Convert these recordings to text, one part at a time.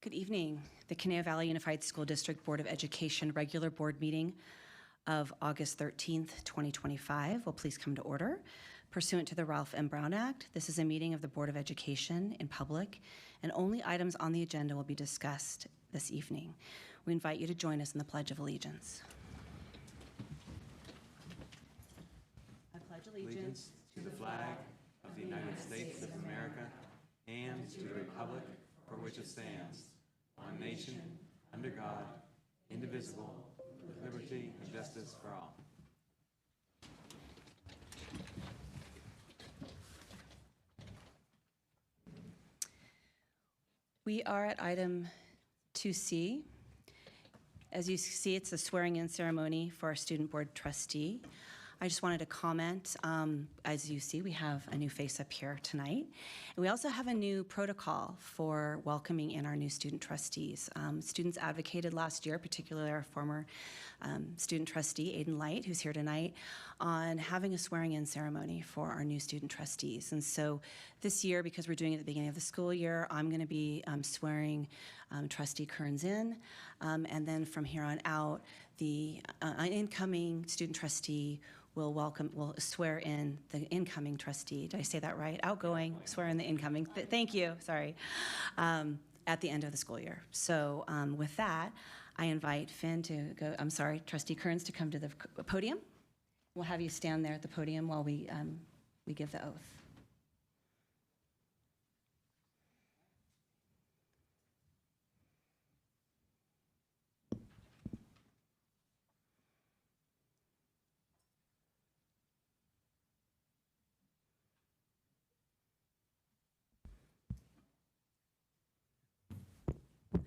Good evening. The Conejo Valley Unified School District Board of Education regular board meeting of August 13th, 2025 will please come to order. Pursuant to the Ralph M. Brown Act, this is a meeting of the Board of Education in public, and only items on the agenda will be discussed this evening. We invite you to join us in the Pledge of Allegiance. I pledge Allegiance to the flag of the United States of America and to the republic for which it stands, one nation, under God, indivisible, with liberty and justice for all. We are at item 2C. As you see, it's a swearing-in ceremony for our student board trustee. I just wanted to comment, as you see, we have a new face up here tonight. And we also have a new protocol for welcoming in our new student trustees. Students advocated last year, particularly our former student trustee, Aiden Light, who's here tonight, on having a swearing-in ceremony for our new student trustees. And so this year, because we're doing it at the beginning of the school year, I'm going to be swearing Trustee Kearns in. And then from here on out, the incoming student trustee will swear in the incoming trustee. Did I say that right? Outgoing, swear in the incoming. Thank you, sorry. At the end of the school year. So with that, I invite Trustee Kearns to come to the podium. We'll have you stand there at the podium while we give the oath.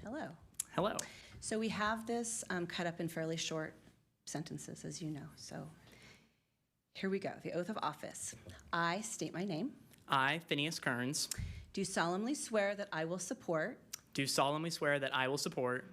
Hello. Hello. So we have this cut up in fairly short sentences, as you know. So here we go. The oath of office. I state my name. I, Phineas Kearns, Do solemnly swear that I will support do solemnly swear that I will support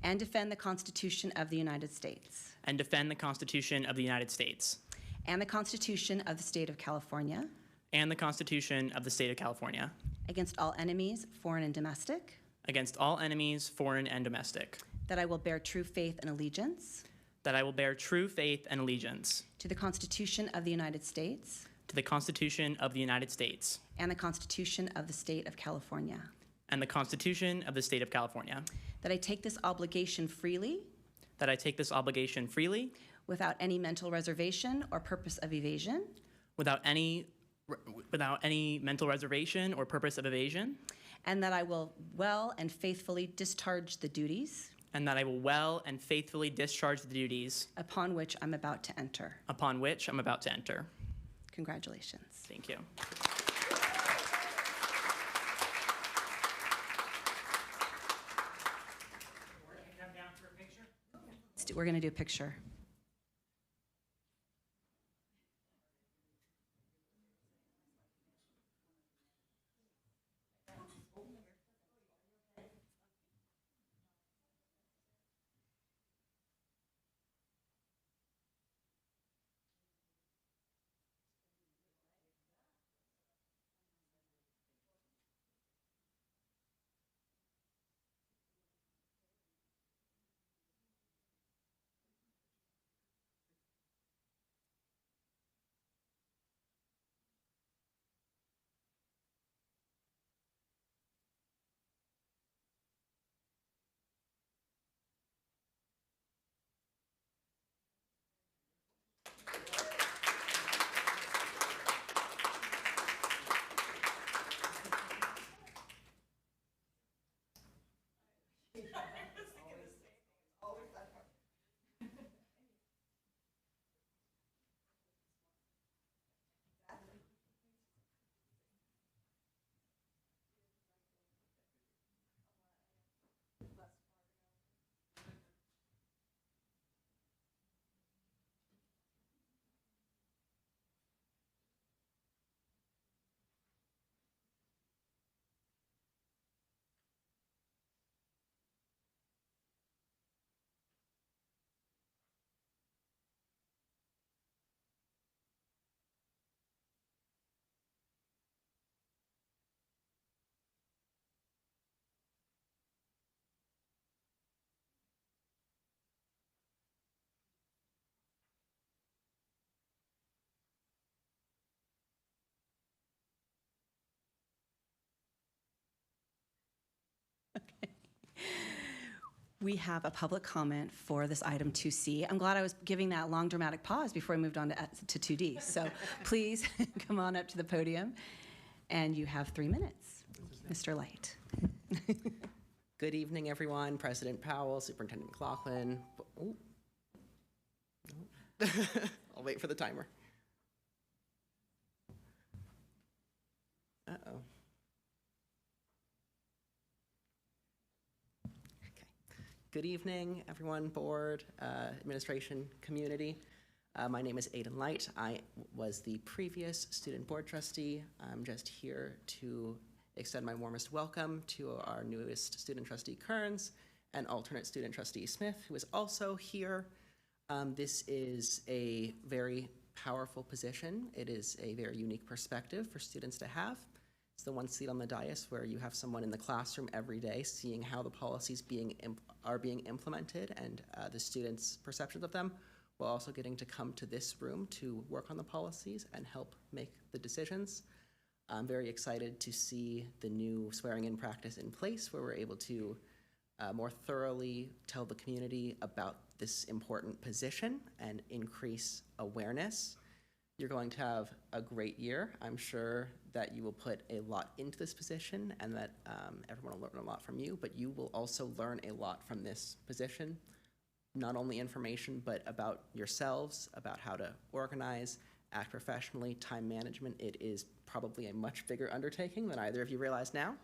and defend the Constitution of the United States and defend the Constitution of the United States and the Constitution of the State of California and the Constitution of the State of California against all enemies, foreign and domestic, against all enemies, foreign and domestic, that I will bear true faith and allegiance that I will bear true faith and allegiance to the Constitution of the United States to the Constitution of the United States and the Constitution of the State of California, and the Constitution of the State of California, that I take this obligation freely that I take this obligation freely without any mental reservation or purpose of evasion, without any mental reservation or purpose of evasion, and that I will well and faithfully discharge the duties and that I will well and faithfully discharge the duties upon which I'm about to enter. upon which I'm about to enter. Congratulations. Thank you. We're going to do a picture. We have a public comment for this item 2C. I'm glad I was giving that long dramatic pause before I moved on to 2D. So please come on up to the podium, and you have 3 minutes. Mr. Light. Good evening, everyone. President Powell, Superintendent McLaughlin. Oh. No. I'll wait for the timer. Uh-oh. Okay. Good evening, everyone, board, administration, community. My name is Aidan Light. I was the previous student board trustee. I'm just here to extend my warmest welcome to our newest student trustee, Kearns, and alternate student trustee, Smith, who is also here. This is a very powerful position. It is a very unique perspective for students to have. It's the one seat on the dais where you have someone in the classroom every day seeing how the policies are being implemented and the students' perceptions of them, while also getting to come to this room to work on the policies and help make the decisions. I'm very excited to see the new swearing-in practice in place where we're able to more thoroughly tell the community about this important position and increase awareness. You're going to have a great year. I'm sure that you will put a lot into this position and that everyone will learn a lot from you, but you will also learn a lot from this position. Not only information, but about yourselves, about how to organize, act professionally, time management. It is probably a much bigger undertaking than either of you realize now.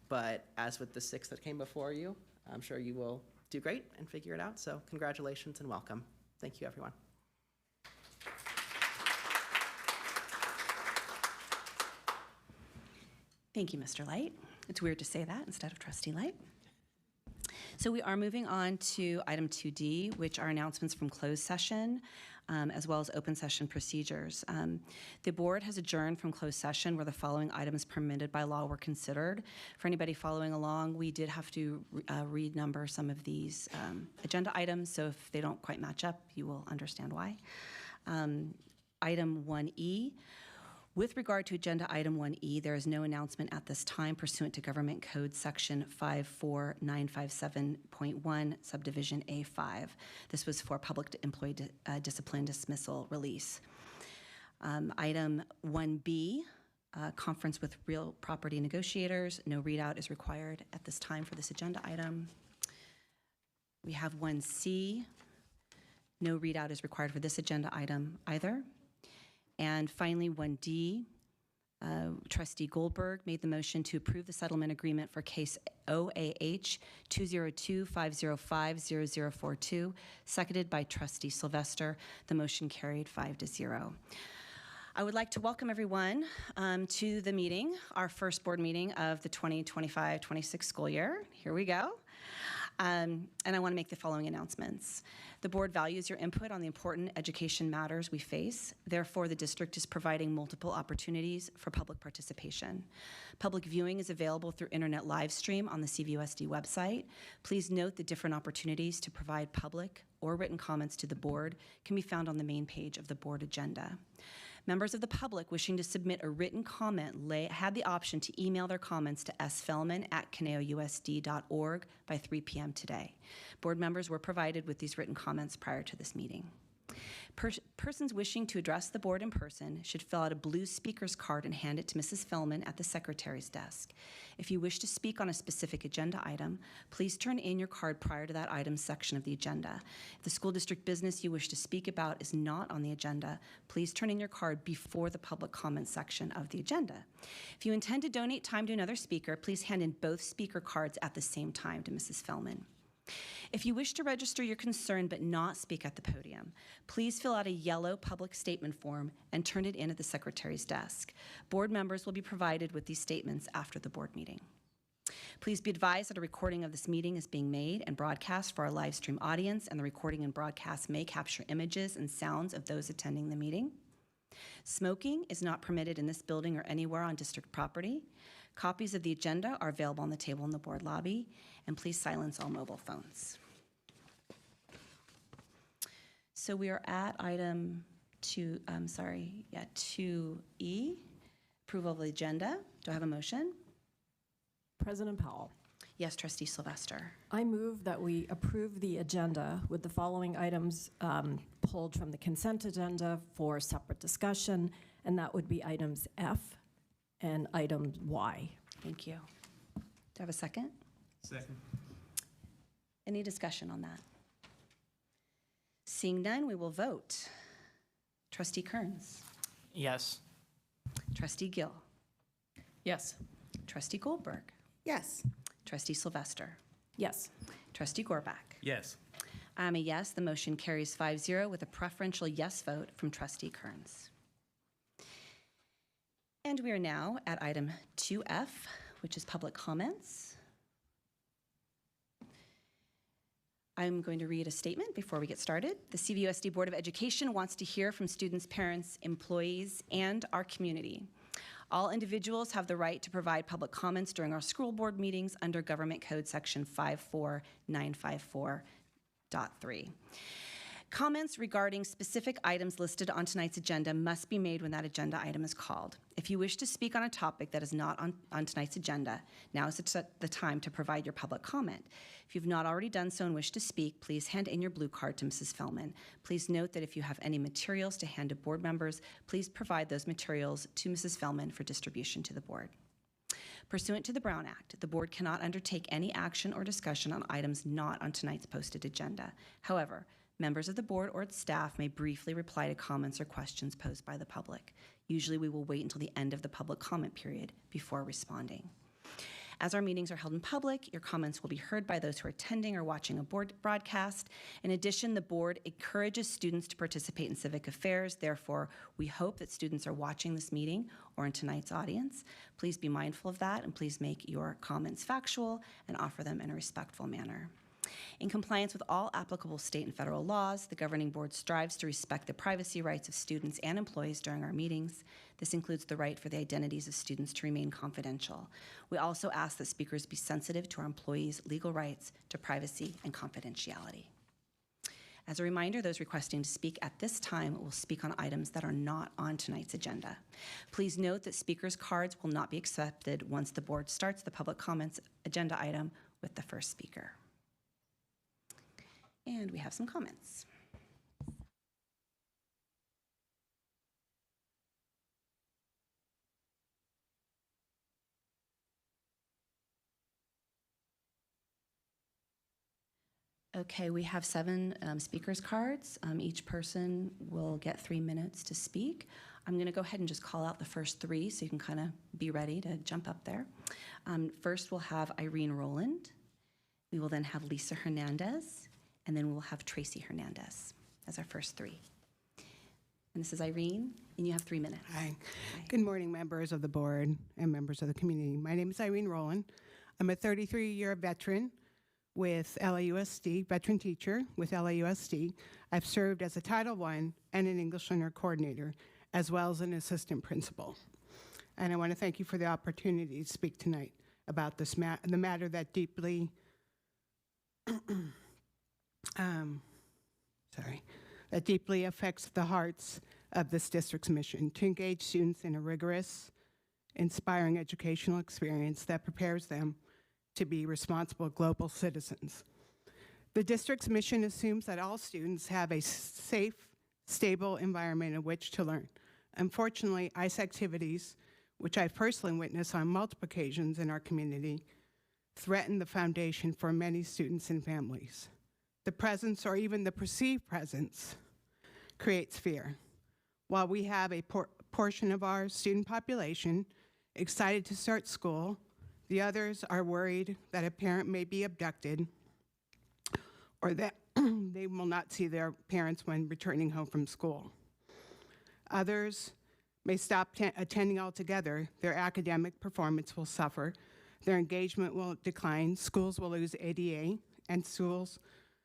But as with the 6 that came before you, I'm sure you will do great and figure it out. So congratulations and welcome. Thank you, everyone. Thank you, Mr. Light. It's weird to say that instead of Trustee Light. So we are moving on to item 2D, which are announcements from closed session, as well as open session procedures. The board has adjourned from closed session where the following items permitted by law were considered. For anybody following along, we did have to renumber some of these agenda items, so if they don't quite match up, you will understand why. Item 1E. With regard to agenda item 1E, there is no announcement at this time pursuant to Government Code Section 54957.1, Subdivision A5. This was for public employee discipline dismissal release. Item 1B, conference with real property negotiators. No readout is required at this time for this agenda item. We have 1C. No readout is required for this agenda item either. And finally, 1D, Trustee Goldberg made the motion to approve the settlement agreement for case OAH 202-505-0042, seconded by Trustee Sylvester. The motion carried 5-0. I would like to welcome everyone to the meeting, our first board meeting of the 2025-26 school year. Here we go. And I want to make the following announcements. The board values your input on the important education matters we face. Therefore, the district is providing multiple opportunities for public participation. Public viewing is available through internet live stream on the CVUSD website. Please note the different opportunities to provide public or written comments to the board can be found on the main page of the board agenda. Members of the public wishing to submit a written comment had the option to email their comments to sfellman@conejousd.org by 3 p.m. today. Board members were provided with these written comments prior to this meeting. Persons wishing to address the board in person should fill out a blue speaker's card and hand it to Mrs. Fellman at the secretary's desk. If you wish to speak on a specific agenda item, please turn in your card prior to that item's section of the agenda. If the school district business you wish to speak about is not on the agenda, please turn in your card before the public comment section of the agenda. If you intend to donate time to another speaker, please hand in both speaker cards at the same time to Mrs. Fellman. If you wish to register your concern but not speak at the podium, please fill out a yellow public statement form and turn it in at the secretary's desk. Board members will be provided with these statements after the board meeting. Please be advised that a recording of this meeting is being made and broadcast for our live stream audience, and the recording and broadcast may capture images and sounds of those attending the meeting. Smoking is not permitted in this building or anywhere on district property. Copies of the agenda are available on the table in the board lobby, and please silence all mobile phones. So we are at item 2E, approval of the agenda. Do I have a motion? President Powell. Yes, Trustee Sylvester. I move that we approve the agenda with the following items pulled from the consent agenda for separate discussion, and that would be items F and item Y. Thank you. Do I have a second? Second. Any discussion on that? Seeing none, we will vote. Trustee Kearns. Yes. Trustee Gill. Yes. Trustee Goldberg. Yes. Trustee Sylvester. Yes. Trustee Gorbach. Yes. I'm a yes. The motion carries 5-0 with a preferential yes vote from Trustee Kearns. And we are now at item 2F, which is public comments. I'm going to read a statement before we get started. The CVUSD Board of Education wants to hear from students, parents, employees, and our community. All individuals have the right to provide public comments during our school board meetings under Government Code Section 54954.3. Comments regarding specific items listed on tonight's agenda must be made when that agenda item is called. If you wish to speak on a topic that is not on tonight's agenda, now is the time to provide your public comment. If you've not already done so and wish to speak, please hand in your blue card to Mrs. Fellman. Please note that if you have any materials to hand to board members, please provide those materials to Mrs. Fellman for distribution to the board. Pursuant to the Brown Act, the board cannot undertake any action or discussion on items not on tonight's posted agenda. However, members of the board or its staff may briefly reply to comments or questions posed by the public. Usually we will wait until the end of the public comment period before responding. As our meetings are held in public, your comments will be heard by those who are attending or watching a board broadcast. In addition, the board encourages students to participate in civic affairs. Therefore, we hope that students are watching this meeting or in tonight's audience. Please be mindful of that and please make your comments factual and offer them in a respectful manner. In compliance with all applicable state and federal laws, the governing board strives to respect the privacy rights of students and employees during our meetings. This includes the right for the identities of students to remain confidential. We also ask that speakers be sensitive to our employees' legal rights to privacy and confidentiality. As a reminder, those requesting to speak at this time will speak on items that are not on tonight's agenda. Please note that speakers' cards will not be accepted once the board starts the public comments agenda item with the first speaker. And we have some comments. Okay, we have 7 speakers cards. Each person will get 3 minutes to speak. I'm going to go ahead and just call out the first 3 so you can kind of be ready to jump up there. First, we'll have Irene Rowland. We will then have Lisa Hernandez. And then we'll have Tracy Hernandez as our first 3. And this is Irene, and you have 3 minutes. Hi. Good morning, members of the board and members of the community. My name is Irene Rowland. I'm a 33-year veteran with LAUSD, veteran teacher with LAUSD. I've served as a Title I and an English learner coordinator, as well as an assistant principal. And I want to thank you for the opportunity to speak tonight about this the matter that deeply that deeply affects the hearts of this district's mission to engage students in a rigorous, inspiring educational experience that prepares them to be responsible global citizens. The district's mission assumes that all students have a safe, stable environment in which to learn. Unfortunately, ICE activities, which I've personally witnessed on multiple occasions in our community, threaten the foundation for many students and families. The presence or even the perceived presence creates fear. While we have a portion of our student population excited to start school, the others are worried that a parent may be abducted or that they will not see their parents when returning home from school. Others may stop attending altogether. Their academic performance will suffer. Their engagement will decline. Schools will lose ADA, and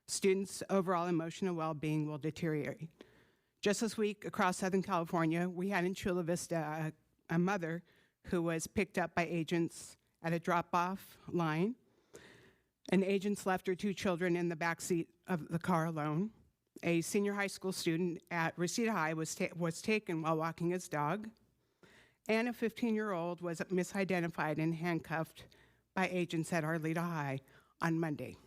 students' overall emotional well-being will deteriorate. Just this week across Southern California, we had in Chula Vista a mother who was picked up by agents at a drop-off line, and agents left her 2 children in the backseat of the car alone. A senior high school student at Reseda High was taken while walking his dog, and a 15-year-old was misidentified and handcuffed by agents at Arleta High on Monday.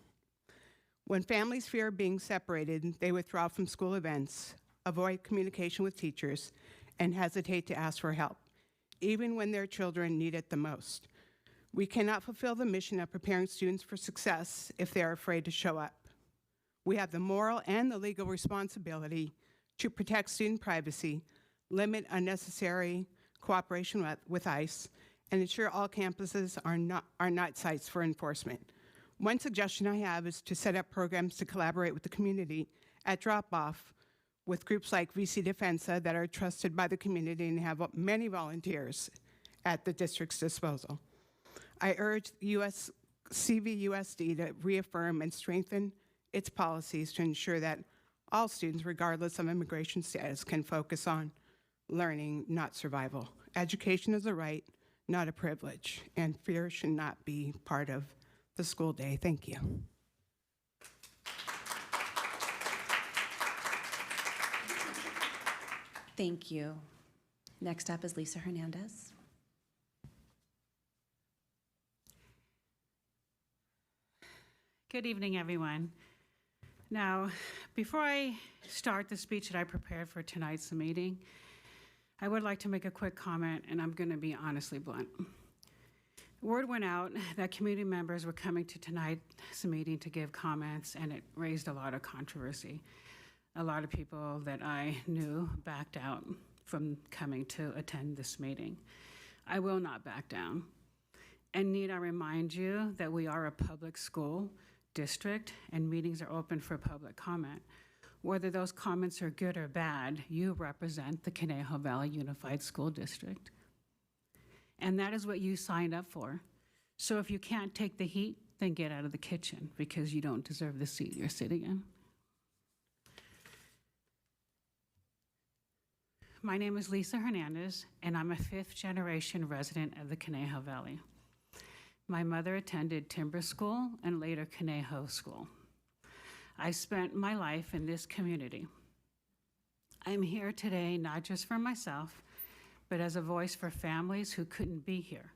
When families fear being separated, they withdraw from school events, avoid communication with teachers, and hesitate to ask for help, even when their children need it the most. We cannot fulfill the mission of preparing students for success if they are afraid to show up. We have the moral and the legal responsibility to protect student privacy, limit unnecessary cooperation with ICE, and ensure all campuses are not sites for enforcement. One suggestion I have is to set up programs to collaborate with the community at drop-off with groups like VC Defensa that are trusted by the community and have many volunteers at the district's disposal. I urge CVUSD to reaffirm and strengthen its policies to ensure that all students, regardless of immigration status, can focus on learning, not survival. Education is a right, not a privilege, and fear should not be part of the school day. Thank you. Thank you. Next up is Lisa Hernandez. Good evening, everyone. Now, before I start the speech that I prepared for tonight's meeting, I would like to make a quick comment, and I'm going to be honestly blunt. Word went out that community members were coming to tonight's meeting to give comments, and it raised a lot of controversy. A lot of people that I knew backed out from coming to attend this meeting. I will not back down. And need I remind you that we are a public school district and meetings are open for public comment. Whether those comments are good or bad, you represent the Conejo Valley Unified School District. And that is what you signed up for. So if you can't take the heat, then get out of the kitchen because you don't deserve the seat you're sitting in. My name is Lisa Hernandez, and I'm a fifth-generation resident of the Conejo Valley. My mother attended Timber School and later Conejo School. I spent my life in this community. I'm here today not just for myself, but as a voice for families who couldn't be here.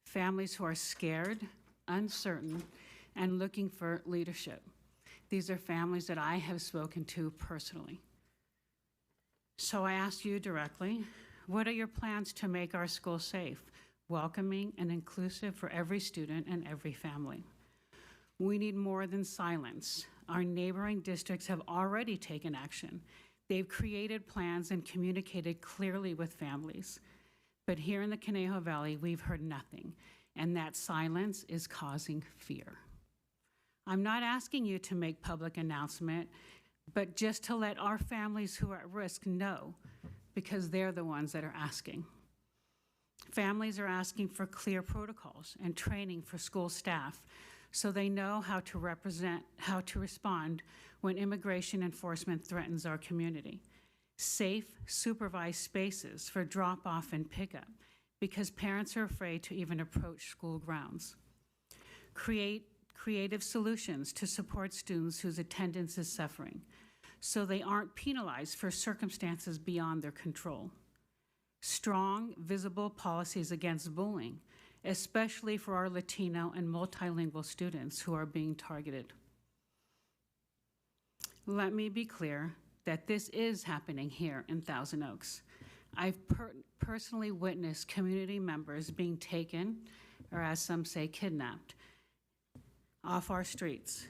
Families who are scared, uncertain, and looking for leadership. These are families that I have spoken to personally. So I ask you directly, what are your plans to make our school safe, welcoming, and inclusive for every student and every family? We need more than silence. Our neighboring districts have already taken action. They've created plans and communicated clearly with families. But here in the Conejo Valley, we've heard nothing, and that silence is causing fear. I'm not asking you to make public announcement, but just to let our families who are at risk know, because they're the ones that are asking. Families are asking for clear protocols and training for school staff so they know how to respond when immigration enforcement threatens our community. Safe, supervised spaces for drop-off and pickup because parents are afraid to even approach school grounds. Creative solutions to support students whose attendance is suffering so they aren't penalized for circumstances beyond their control. Strong, visible policies against bullying, especially for our Latino and multilingual students who are being targeted. Let me be clear that this is happening here in Thousand Oaks. I've personally witnessed community members being taken, or as some say, kidnapped, off our streets.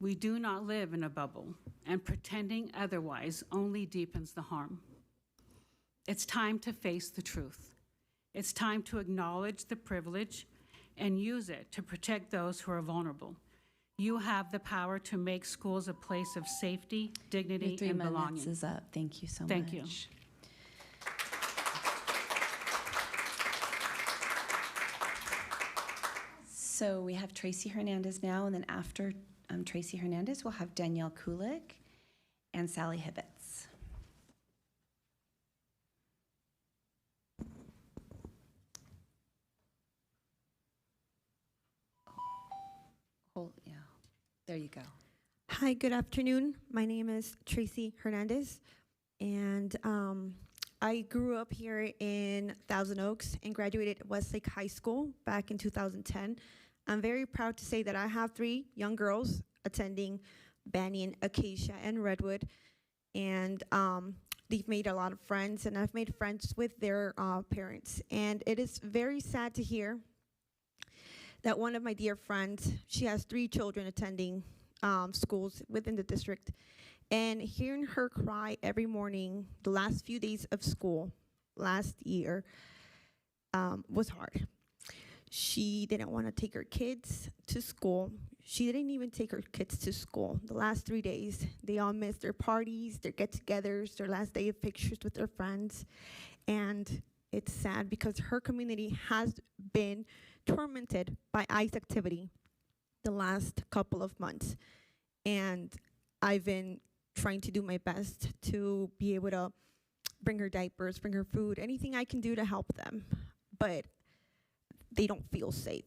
We do not live in a bubble, and pretending otherwise only deepens the harm. It's time to face the truth. It's time to acknowledge the privilege and use it to protect those who are vulnerable. You have the power to make schools a place of safety, dignity, Your 3 and minutes belonging. is up. Thank you so much. Thank you. So we have Tracy Hernandez now, and then after Tracy Hernandez, we'll have Danielle Kulik and Sally Hibbets. Oh, yeah, there you go. Hi, good afternoon. My name is Tracy Hernandez, and I grew up here in Thousand Oaks and graduated Westlake High School back in 2010. I'm very proud to say that I have 3 young girls attending Banyan, Acacia, and Redwood. And they've made a lot of friends, and I've made friends with their parents. And it is very sad to hear that one of my dear friends, she has 3 children attending schools within the district. And hearing her cry every morning, the last few days of school last year, was hard. She didn't want to take her kids to school. She didn't even take her kids to school. The last 3 days, they all missed their parties, their get-togethers, their last day of pictures with their friends. And it's sad because her community has been tormented by ICE activity the last couple of months. And I've been trying to do my best to be able to bring her diapers, bring her food, anything I can do to help them. But they don't feel safe.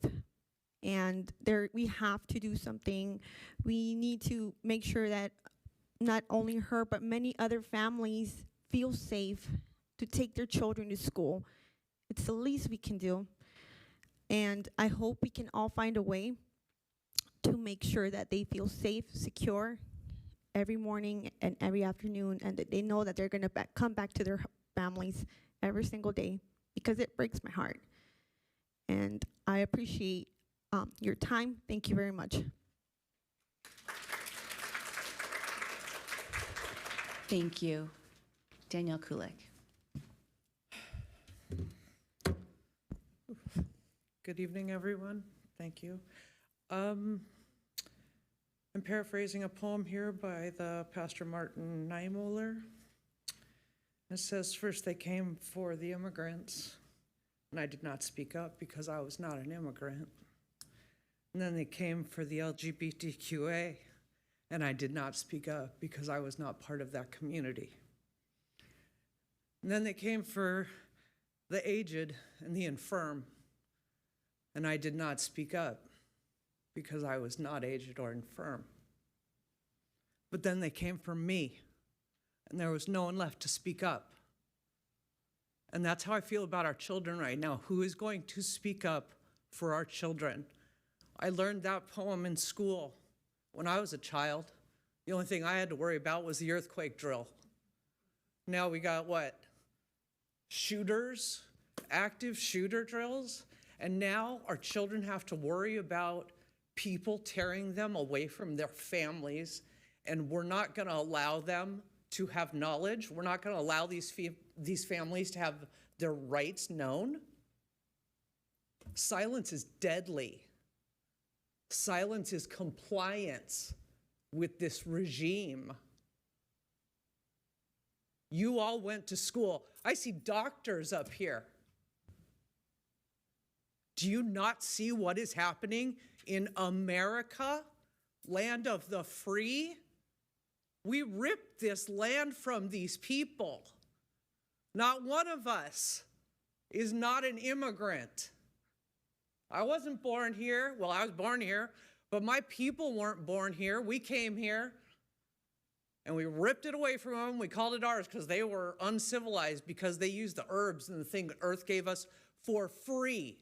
And we have to do something. We need to make sure that not only her, but many other families feel safe to take their children to school. It's the least we can do. And I hope we can all find a way to make sure that they feel safe, secure, every morning and every afternoon, and that they know that they're gonna come back to their families every single day, because it breaks my heart. And I appreciate your time. Thank you very much. Thank you. Danielle Kulik. Good evening, everyone. Thank you. I'm paraphrasing a poem here by the Pastor Martin Niemöller. It says, first they came for the immigrants, and I did not speak up because I was not an immigrant. And then they came for the LGBTQA, and I did not speak up because I was not part of that community. And then they came for the aged and the infirm, and I did not speak up because I was not aged or infirm. But then they came for me, and there was no one left to speak up. And that's how I feel about our children right now. Who is going to speak up for our children? I learned that poem in school when I was a child. The only thing I had to worry about was the earthquake drill. Now we got what? Shooters, active shooter drills. And now our children have to worry about people tearing them away from their families, and we're not going to allow them to have knowledge. We're not going to allow these families to have their rights known. Silence is deadly. Silence is compliance with this regime. You all went to school. I see doctors up here. Do you not see what is happening in America, land of the free? We ripped this land from these people. Not one of us is not an immigrant. I wasn't born here. Well, I was born here, but my people weren't born here. We came here, and we ripped it away from them. We called it ours because they were uncivilized, because they used the herbs and the thing that Earth gave us for free.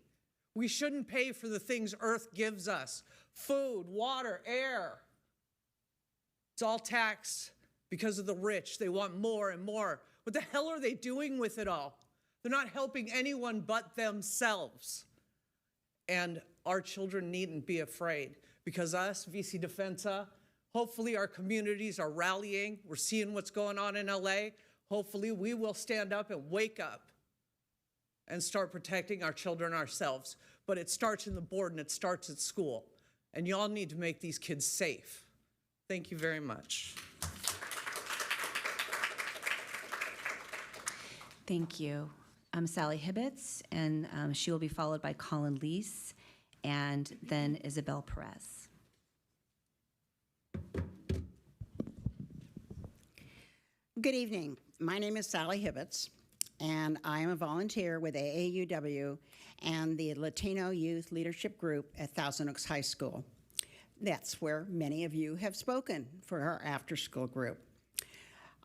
We shouldn't pay for the things Earth gives us. Food, water, air. It's all taxed because of the rich. They want more and more. What the hell are they doing with it all? They're not helping anyone but themselves. And our children needn't be afraid, because us, VC Defensa, hopefully our communities are rallying. We're seeing what's going on in LA. Hopefully we will stand up and wake up and start protecting our children ourselves. But it starts in the board, and it starts at school. And y'all need to make these kids safe. Thank you very much. Thank you. I'm Sally Hibbets, and she will be followed by Colin Leese and then Isabel Perez. Good evening. My name is Sally Hibbets, and I am a volunteer with AAUW and the Latino Youth Leadership Group at Thousand Oaks High School. That's where many of you have spoken for our after-school group.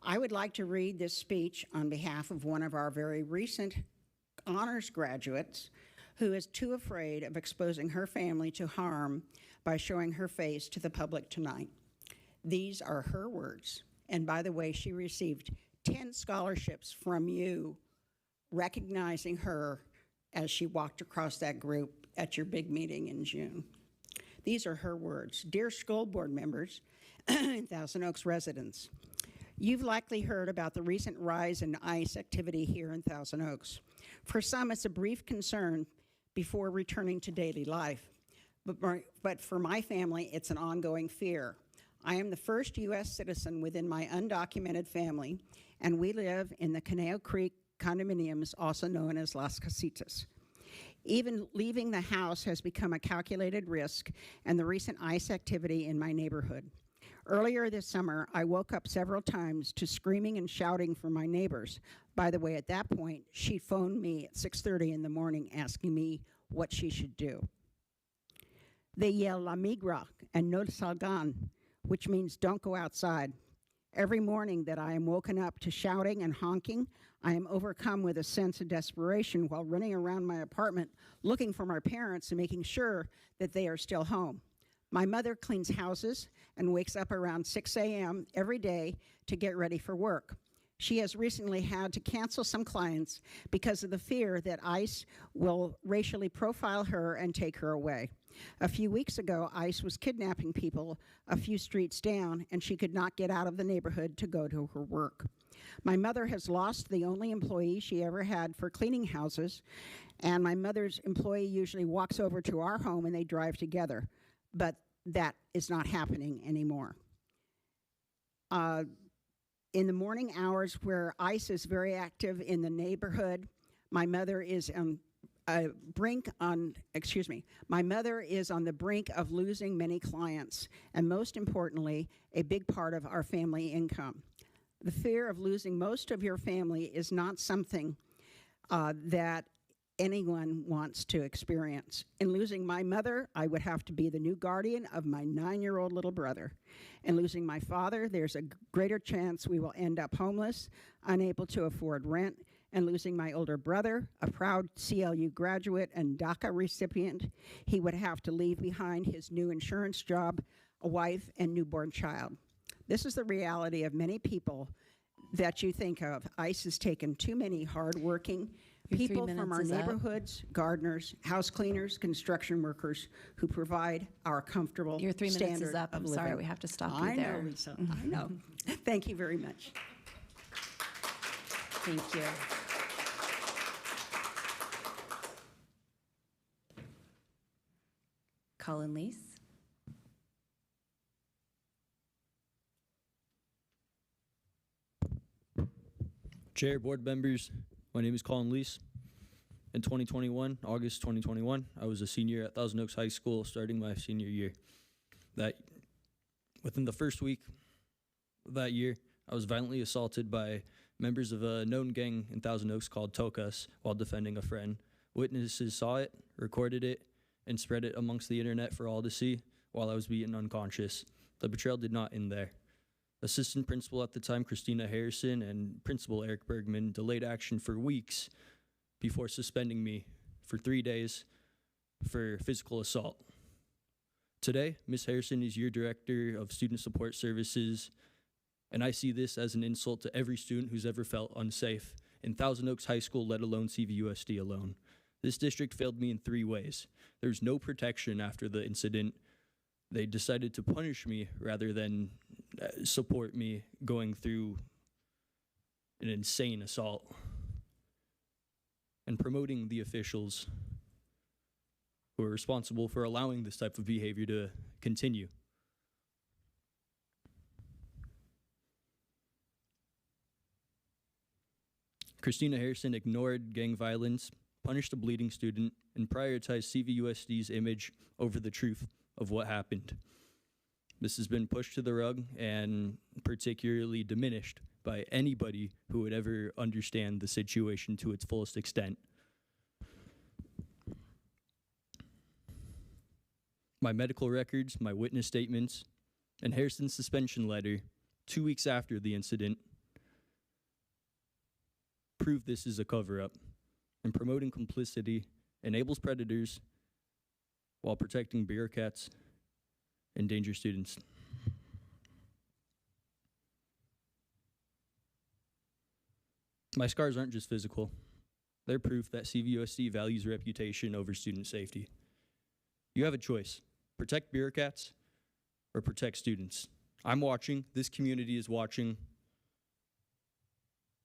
I would like to read this speech on behalf of one of our very recent honors graduates who is too afraid of exposing her family to harm by showing her face to the public tonight. These are her words. And by the way, she received 10 scholarships from you, recognizing her as she walked across that group at your big meeting in June. These are her words. Dear school board members and Thousand Oaks residents, you've likely heard about the recent rise in ICE activity here in Thousand Oaks. For some, it's a brief concern before returning to daily life. But for my family, it's an ongoing fear. I am the first U.S. citizen within my undocumented family, and we live in the Conejo Creek condominiums, also known as Las Casitas. Even leaving the house has become a calculated risk, and the recent ICE activity in my neighborhood. Earlier this summer, I woke up several times to screaming and shouting from my neighbors. By the way, at that point, she phoned me at 6:30 in the morning asking me what she should do. They yell La Migra and No Salgan, which means don't go outside. Every morning that I am woken up to shouting and honking, I am overcome with a sense of desperation while running around my apartment looking for my parents and making sure that they are still home. My mother cleans houses and wakes up around 6 a.m. every day to get ready for work. She has recently had to cancel some clients because of the fear that ICE will racially profile her and take her away. A few weeks ago, ICE was kidnapping people a few streets down, and she could not get out of the neighborhood to go to her work. My mother has lost the only employee she ever had for cleaning houses, and my mother's employee usually walks over to our home and they drive together, but that is not happening anymore. In the morning hours where ICE is very active in the neighborhood, my mother is on the brink of losing many clients, and most importantly, a big part of our family income. The fear of losing most of your family is not something that anyone wants to experience. In losing my mother, I would have to be the new guardian of my 9-year-old little brother. In losing my father, there's a greater chance we will end up homeless, unable to afford rent. And losing my older brother, a proud CLU graduate and DACA recipient, he would have to leave behind his new insurance job, a wife, and newborn child. This is the reality of many people that you think of. ICE has taken too many hardworking people from our neighborhoods, gardeners, house cleaners, construction workers who provide our comfortable Your 3 minutes standard is up. I'm of living. sorry, we have to stop you I there. know, Lisa. I know. Thank you very much. Thank you. Colin Leese. Chair, board members, my name is Colin Leese. In 2021, August 2021, I was a senior at Thousand Oaks High School, starting my senior year. Within the first week of that year, I was violently assaulted by members of a known gang in Thousand Oaks called Tokas while defending a friend. Witnesses saw it, recorded it, and spread it amongst the internet for all to see while I was beaten unconscious. The betrayal did not end there. Assistant principal at the time, Christina Harrison, and principal Eric Bergman delayed action for weeks before suspending me for 3 days for physical assault. Today, Ms. Harrison is your director of student support services, and I see this as an insult to every student who's ever felt unsafe in Thousand Oaks High School, let alone CVUSD alone. This district failed me in 3 ways. There's no protection after the incident. They decided to punish me rather than support me going through an insane assault, and promoting the officials who are responsible for allowing this type of behavior to continue. Christina Harrison ignored gang violence, punished a bleeding student, and prioritized CVUSD's image over the truth of what happened. This has been pushed to the rug and particularly diminished by anybody who would ever understand the situation to its fullest extent. My medical records, my witness statements, and Harrison's suspension letter 2 weeks after the incident prove this is a cover-up, and promoting complicity enables predators while protecting bureaucrats and danger students. My scars aren't just physical. They're proof that CVUSD values reputation over student safety. You have a choice: protect bureaucrats or protect students. I'm watching, this community is watching.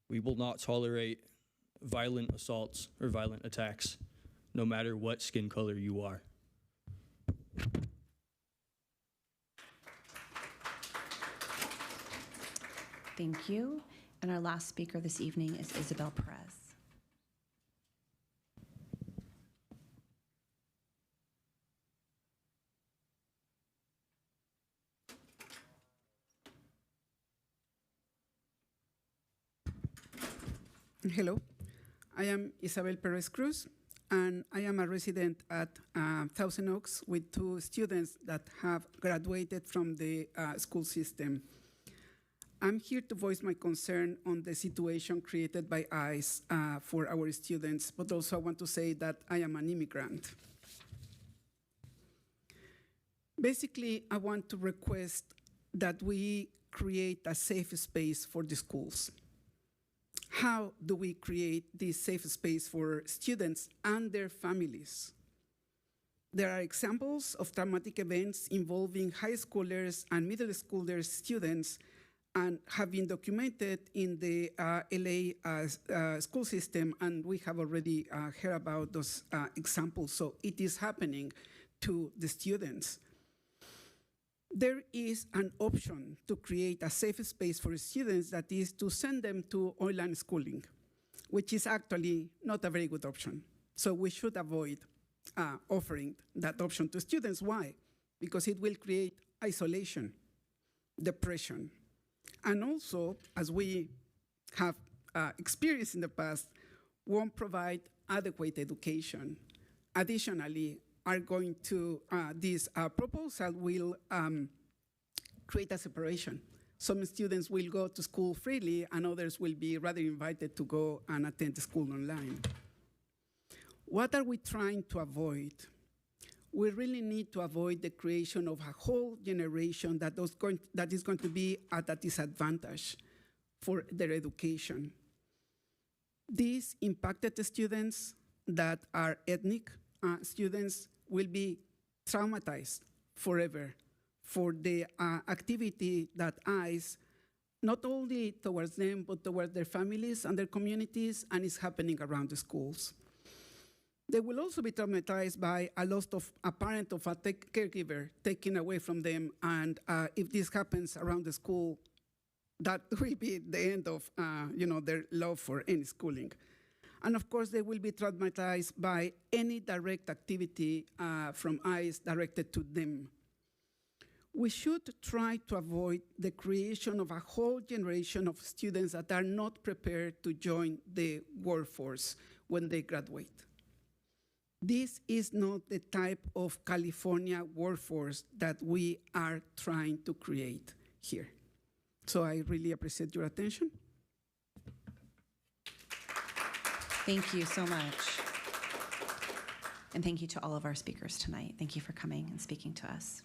We will not tolerate violent assaults or violent attacks, no matter what skin color you are. Thank you. And our last speaker this evening is Isabel Perez. Hello, I am Isabel Perez Cruz, and I am a resident at Thousand Oaks with 2 students that have graduated from the school system. I'm here to voice my concern on the situation created by ICE for our students, but also I want to say that I am an immigrant. Basically, I want to request that we create a safe space for the schools. How do we create this safe space for students and their families? There are examples of traumatic events involving high schoolers and middle schoolers students and have been documented in the LA school system, and we have already heard about those examples, so it is happening to the students. There is an option to create a safe space for students, that is to send them to online schooling, which is actually not a very good option. So we should avoid offering that option to students. Why? Because it will create isolation, depression, and also, as we have experienced in the past, won't provide adequate education. Additionally, this proposal will create a separation. Some students will go to school freely, and others will be rather invited to go and attend school online. What are we trying to avoid? We really need to avoid the creation of a whole generation that is going to be at a disadvantage for their education. These impacted students that are ethnic students will be traumatized forever for the activity that ICE, not only towards them, but towards their families and their communities, and is happening around the schools. They will also be traumatized by a loss of a parent of a caregiver taken away from them, and if this happens around the school, that will be the end of their love for any schooling. And of course, they will be traumatized by any direct activity from ICE directed to them. We should try to avoid the creation of a whole generation of students that are not prepared to join the workforce when they graduate. This is not the type of California workforce that we are trying to create here. So I really appreciate your attention. Thank you so much. And thank you to all of our speakers tonight. Thank you for coming and speaking to us.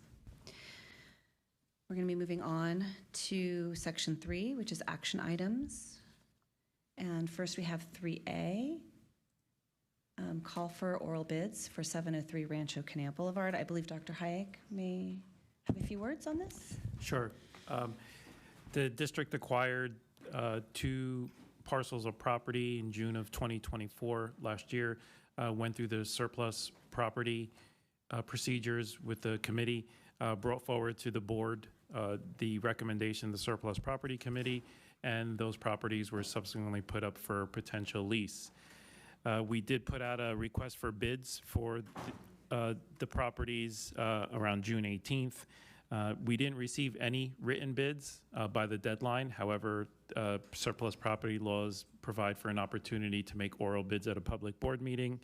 We're going to be moving on to section 3, which is action items. And first we have 3A, call for oral bids for 703 Rancho Canal Boulevard. I believe Dr. Hayek may have a few words on this. Sure. The district acquired 2 parcels of property in June of 2024 last year, went through the surplus property procedures with the committee, brought forward to the board the recommendation of the surplus property committee, and those properties were subsequently put up for potential lease. We did put out a request for bids for the properties around June 18th. We didn't receive any written bids by the deadline. However, surplus property laws provide for an opportunity to make oral bids at a public board meeting.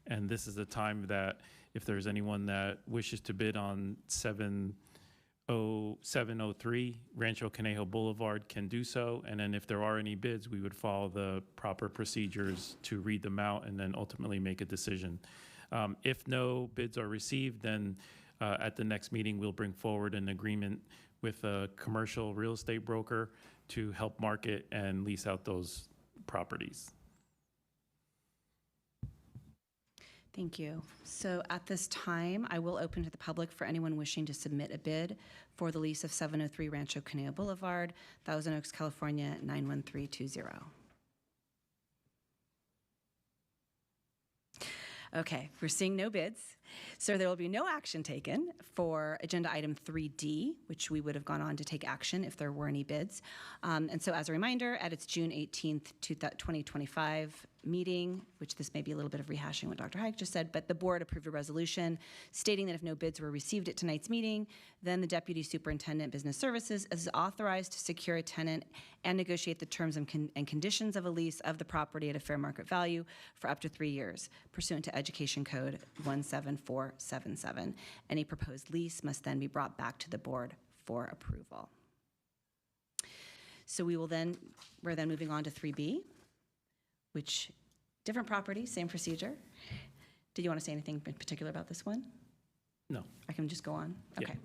And this is the time that if there's anyone that wishes to bid on 703 703 Rancho Conejo Boulevard can do so. And then if there are any bids, we would follow the proper procedures to read them out and then ultimately make a decision. If no bids are received, then at the next meeting, we'll bring forward an agreement with a commercial real estate broker to help market and lease out those properties. Thank you. So at this time, I will open to the public for anyone wishing to submit a bid for the lease of 703 Rancho Conejo Boulevard, Thousand Oaks, California, 91320. Okay, we're seeing no bids. So there will be no action taken for agenda item 3D, which we would have gone on to take action if there were any bids. And so as a reminder, at its June 18th, 2025 meeting, which this may be a little bit of rehashing what Dr. Hayek just said, but the board approved a resolution stating that if no bids were received at tonight's meeting, then the Deputy Superintendent Business Services is authorized to secure a tenant and negotiate the terms and conditions of a lease of the property at a fair market value for up to 3 years, pursuant to Education Code 17477. Any proposed lease must then be brought back to the board for approval. So we're then moving on to 3B, which different property, same procedure. Did you want to say anything in particular about this one? No. I can just go on? Yeah. Okay.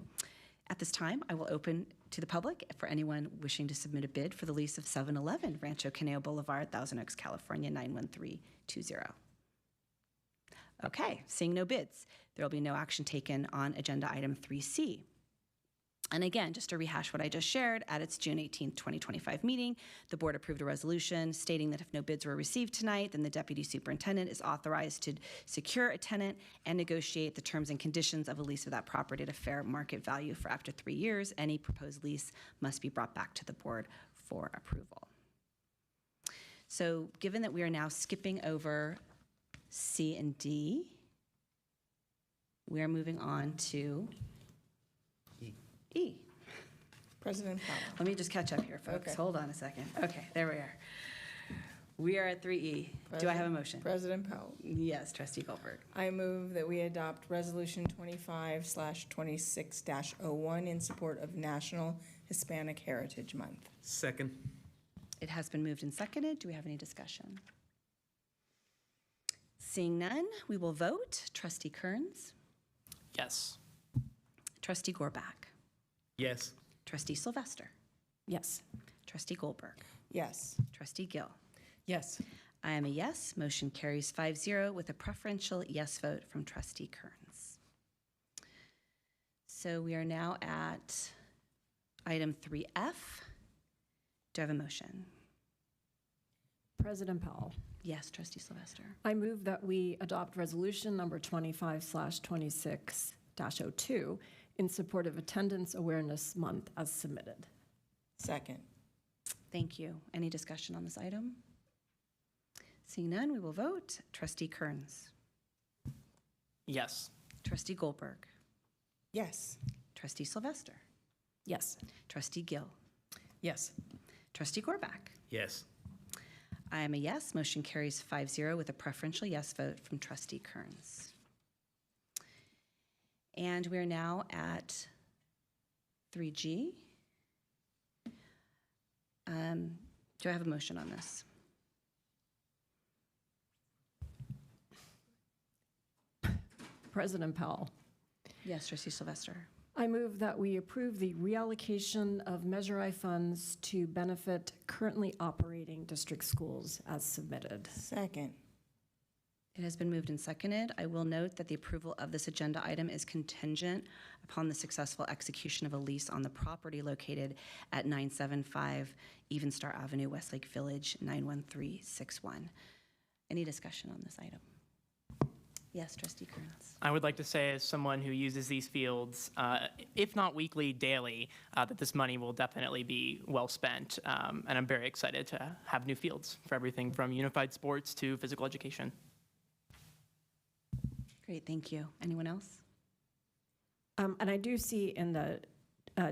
At this time, I will open to the public for anyone wishing to submit a bid for the lease of 711 Rancho Conejo Boulevard, Thousand Oaks, California, 91320. Okay, seeing no bids, there will be no action taken on agenda item 3C. And again, just to rehash what I just shared, at its June 18th, 2025 meeting, the board approved a resolution stating that if no bids were received tonight, then the deputy superintendent is authorized to secure a tenant and negotiate the terms and conditions of a lease of that property at a fair market value for after 3 years. Any proposed lease must be brought back to the board for approval. So given that we are now skipping over C and D, we are moving on to E. President Powell. Let me just catch up here, folks. Okay. Hold on a second. Okay, there we are. We are at 3E. Do I have a motion? President Powell. Yes, Trustee Goldberg. I move that we adopt Resolution 25/26-01 in support of National Hispanic Heritage Month. Second. It has been moved and seconded. Do we have any discussion? Seeing none, we will vote. Trustee Kearns, Yes. Trustee Gorbach, Yes. Trustee Sylvester, Yes. Trustee Goldberg, Yes. Trustee Gill. Yes. I am a yes. Motion carries 5-0 with a preferential yes vote from Trustee Kearns. So we are now at item 3F. Do I have a motion? President Powell. Yes, Trustee Sylvester. I move that we adopt resolution number 25/26-02 in support of Attendance Awareness Month as submitted. Second. Thank you. Any discussion on this item? Seeing none, we will vote. Trustee Kearns, Yes. Trustee Goldberg, Yes. Trustee Sylvester, Yes. Trustee Gill, Yes. Trustee Gorbach. Yes. I am a yes. Motion carries 5-0 with a preferential yes vote from Trustee Kearns. And we are now at 3G. Do I have a motion on this? President Powell. Yes, Trustee Sylvester. I move that we approve the reallocation of Measure I funds to benefit currently operating district schools as submitted. Second. It has been moved and seconded. I will note that the approval of this agenda item is contingent upon the successful execution of a lease on the property located at 975 Even Star Avenue, Westlake Village, 91361. Any discussion on this item? Yes, Trustee Kearns. I would like to say, as someone who uses these fields, if not weekly, daily, that this money will definitely be well spent. And I'm very excited to have new fields for everything from unified sports to physical education. Great, thank you. Anyone else? And I do see in the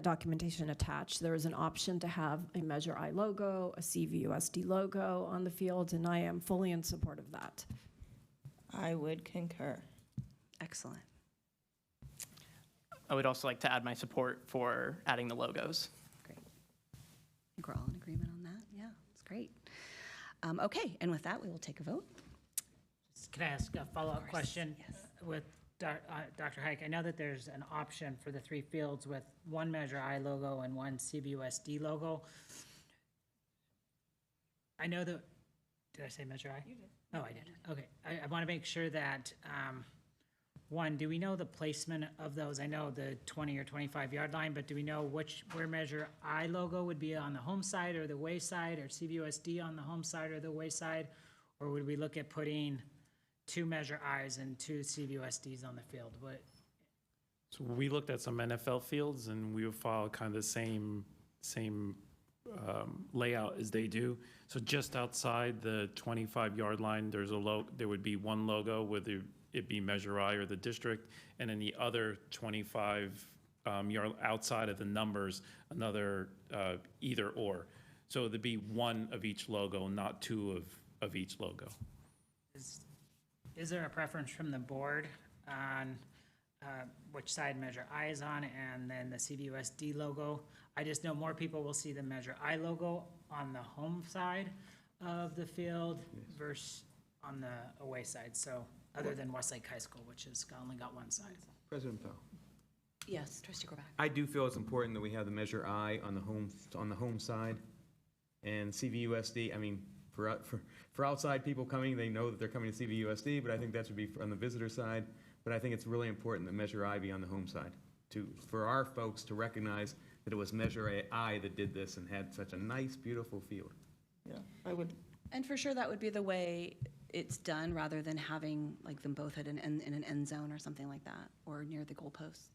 documentation attached, there is an option to have a Measure I logo, a CVUSD logo on the fields, and I am fully in support of that. I would concur. Excellent. I would also like to add my support for adding the logos. Great. I think we're all in agreement on that. Yeah, it's great. Okay, and with that, we will take a vote. Can I ask a follow-up question Yes. with Dr. Hike? I know that there's an option for the 3 fields with one Measure I logo and one CBUSD logo. I know that, did I say Measure I? You did. Oh, I did. Okay. I want to make sure that, one, do we know the placement of those? I know the 20 or 25-yard line, but do we know where Measure I logo would be on the home side or the away side, or CBUSD on the home side or the away side? Or would we look at putting 2 Measure I's and 2 CBUSDs on the field? So we looked at some NFL fields, and we would follow kind of the same layout as they do. So just outside the 25-yard line, there would be one logo, whether it be Measure I or the district, and then the other 25 yard outside of the numbers, another either or. So there'd be one of each logo, not 2 of each logo. Is there a preference from the board on which side Measure I is on and then the CBUSD logo? I just know more people will see the Measure I logo on the home side of the field versus on the away side. So other than Westlake High School, which has only got one side. President Powell. Yes, Trustee Gorback. I do feel it's important that we have the Measure I on the home side, and CVUSD. I mean, for outside people coming, they know that they're coming to CVUSD, but I think that should be on the visitor side. But I think it's really important that Measure I be on the home side, for our folks to recognize that it was Measure I that did this and had such a nice, beautiful field. Yeah, I would. And for sure, that would be the way it's done, rather than having like them both in an end zone or something like that, or near the goalposts.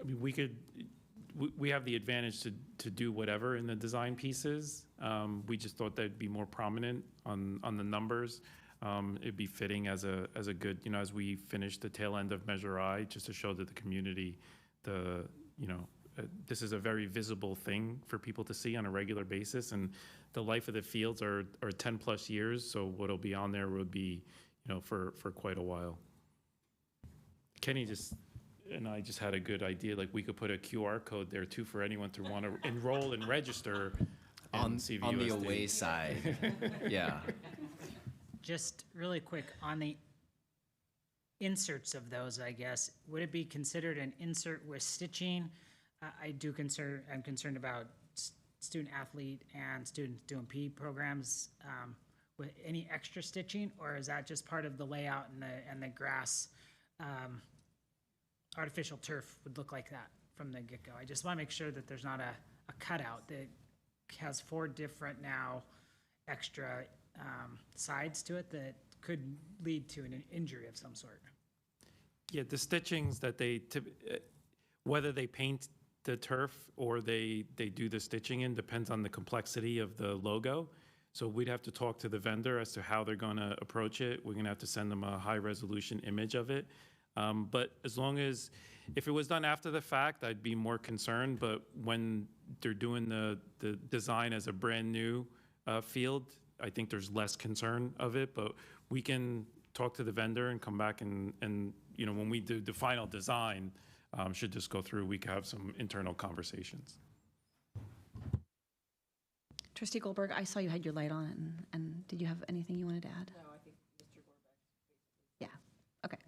I mean, we have the advantage to do whatever in the design pieces. We just thought that'd be more prominent on the numbers. It'd be fitting as a good, as we finish the tail end of Measure I, just to show that the community, this is a very visible thing for people to see on a regular basis. And the life of the fields are 10 plus years. So what'll be on there would be, for quite a while. Kenny and I just had a good idea. Like, we could put a QR code there too for anyone to want to enroll and register on CVUSD. On the away side. Yeah. Just really quick, on the inserts of those, I guess, would it be considered an insert with stitching? I'm concerned about student athlete and students doing PE programs with any extra stitching, or is that just part of the layout and the grass, artificial turf would look like that from the get-go? I just want to make sure that there's not a cutout that has 4 different now extra sides to it that could lead to an injury of some sort. Yeah, the stitchings that whether they paint the turf or they do the stitching in depends on the complexity of the logo. So we'd have to talk to the vendor as to how they're going to approach it. We're going to have to send them a high resolution image of it. But as long as, if it was done after the fact, I'd be more concerned. But when they're doing the design as a brand new field, I think there's less concern of it. But we can talk to the vendor and come back and when we do the final design, should this go through, we can have some internal conversations. Trustee Goldberg, I saw you had your light on, and did you have anything you wanted to add? No, I think Mr. Goldberg. Yeah, okay.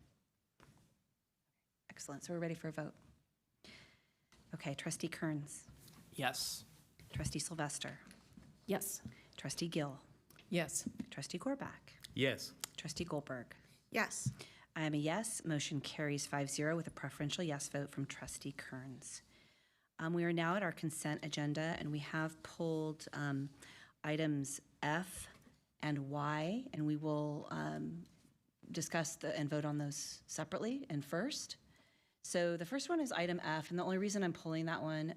Excellent, so we're ready for a vote. Okay, Trustee Kearns, Yes. Trustee Sylvester, Yes. Trustee Gill, Yes. Trustee Gorback, Yes. Trustee Goldberg. Yes. I am a yes. Motion carries 5-0 with a preferential yes vote from Trustee Kearns. We are now at our consent agenda, and we have pulled items F and Y, and we will discuss and vote on those separately and first. So the first one is item F, and the only reason I'm pulling that one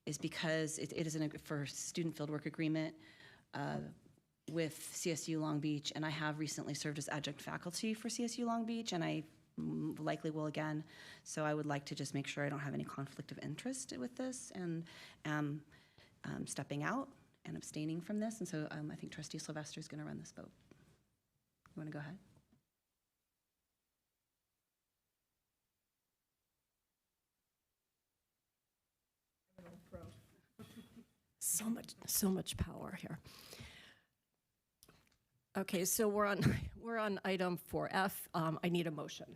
is because it is for student fieldwork agreement with CSU Long Beach, and I have recently served as adjunct faculty for CSU Long Beach, and I likely will again. So I would like to just make sure I don't have any conflict of interest with this, and am stepping out and abstaining from this. And so I think Trustee Sylvester is going to run this vote. You want to go ahead? so much power here. Okay, so we're on item 4F. I need a motion.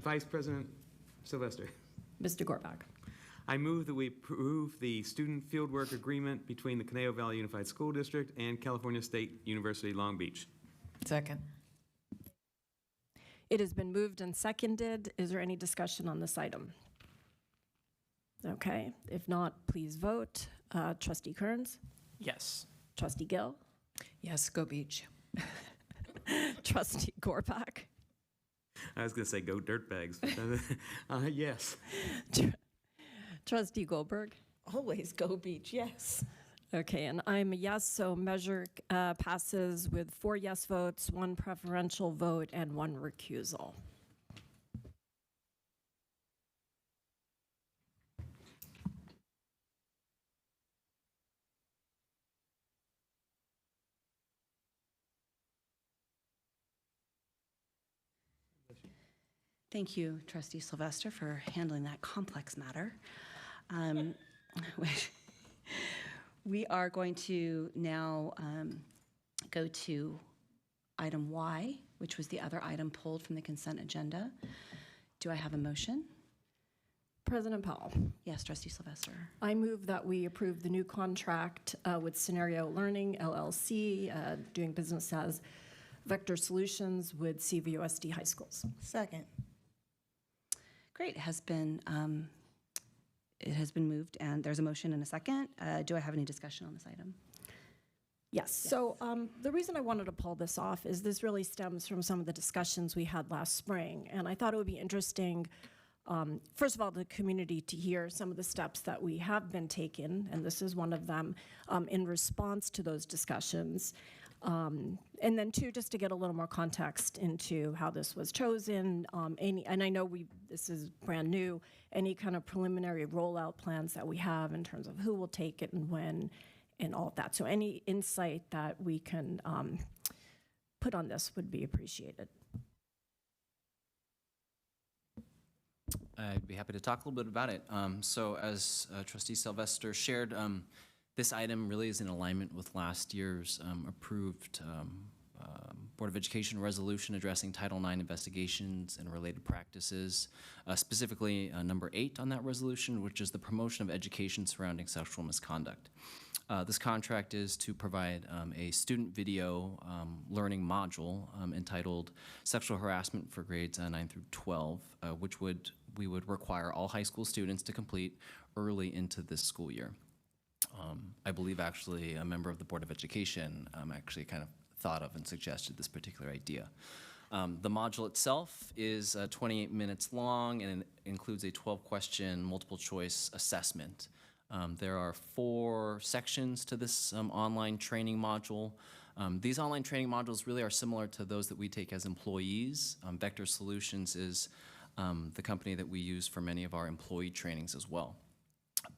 Vice President Sylvester. Mr. Gorbach. I move that we approve the student fieldwork agreement between the Conejo Valley Unified School District and California State University Long Beach. Second. It has been moved and seconded. Is there any discussion on this item? Okay, if not, please vote. Trustee Kearns? Yes. Trustee Gill? Yes, go Beach. Trustee Gorbach? I was going to say go dirtbags, but yes. Trustee Goldberg? Always go Beach, yes. Okay, and I'm a yes, so measure passes with 4 yes votes, 1 preferential vote, and 1 recusal. Thank you, Trustee Sylvester, for handling that complex matter. We are going to now go to item Y, which was the other item pulled from the consent agenda. Do I have a motion? President Powell. Yes, Trustee Sylvester. I move that we approve the new contract with Scenario Learning, LLC, doing business as Vector Solutions with CVUSD High Schools. Second. Great, it has been moved, and there's a motion and a second. Do I have any discussion on this item? Yes. So the reason I wanted to pull this off is this really stems from some of the discussions we had last spring, and I thought it would be interesting, first of all, the community to hear some of the steps that we have been taking, and this is one of them, in response to those discussions. And then two, just to get a little more context into how this was chosen, and I know this is brand new, any kind of preliminary rollout plans that we have in terms of who will take it and when and all of that. So any insight that we can put on this would be appreciated. I'd be happy to talk a little bit about it. So as Trustee Sylvester shared, this item really is in alignment with last year's approved Board of Education resolution addressing Title IX investigations and related practices, specifically number 8 on that resolution, which is the promotion of education surrounding sexual misconduct. This contract is to provide a student video learning module entitled Sexual Harassment for grades 9 through 12, which we would require all high school students to complete early into this school year. I believe actually a member of the Board of Education actually kind of thought of and suggested this particular idea. The module itself is 28 minutes long, and it includes a 12-question multiple choice assessment. There are 4 sections to this online training module. These online training modules really are similar to those that we take as employees. Vector Solutions is the company that we use for many of our employee trainings as well.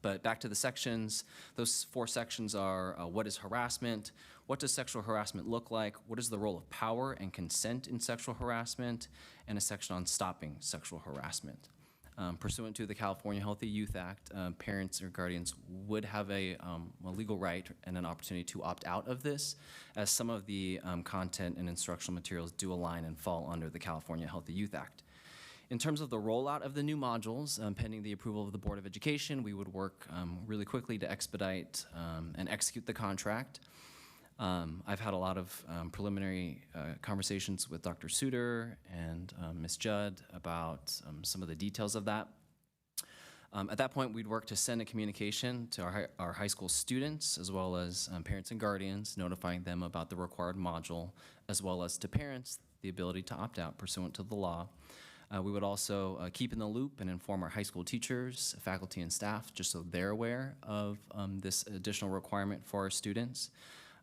But back to the sections, those 4 sections are what is harassment, what does sexual harassment look like, what is the role of power and consent in sexual harassment, and a section on stopping sexual harassment. Pursuant to the California Healthy Youth Act, parents or guardians would have a legal right and an opportunity to opt out of this, as some of the content and instructional materials do align and fall under the California Healthy Youth Act. In terms of the rollout of the new modules, pending the approval of the Board of Education, we would work really quickly to expedite and execute the contract. I've had a lot of preliminary conversations with Dr. Suter and Ms. Judd about some of the details of that. At that point, we'd work to send a communication to our high school students, as well as parents and guardians, notifying them about the required module, as well as to parents the ability to opt out pursuant to the law. We would also keep in the loop and inform our high school teachers, faculty, and staff, just so they're aware of this additional requirement for our students.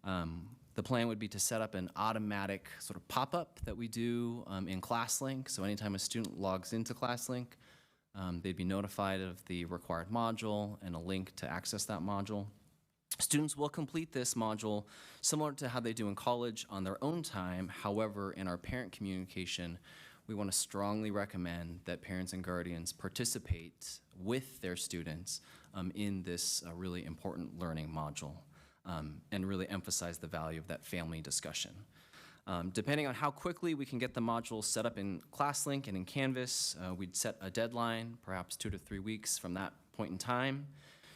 The plan would be to set up an automatic sort of pop-up that we do in ClassLink. So anytime a student logs into ClassLink, they'd be notified of the required module and a link to access that module. Students will complete this module similar to how they do in college on their own time. However, in our parent communication, we want to strongly recommend that parents and guardians participate with their students in this really important learning module, and really emphasize the value of that family discussion. Depending on how quickly we can get the modules set up in ClassLink and in Canvas, we'd set a deadline, perhaps 2 to 3 weeks from that point in time.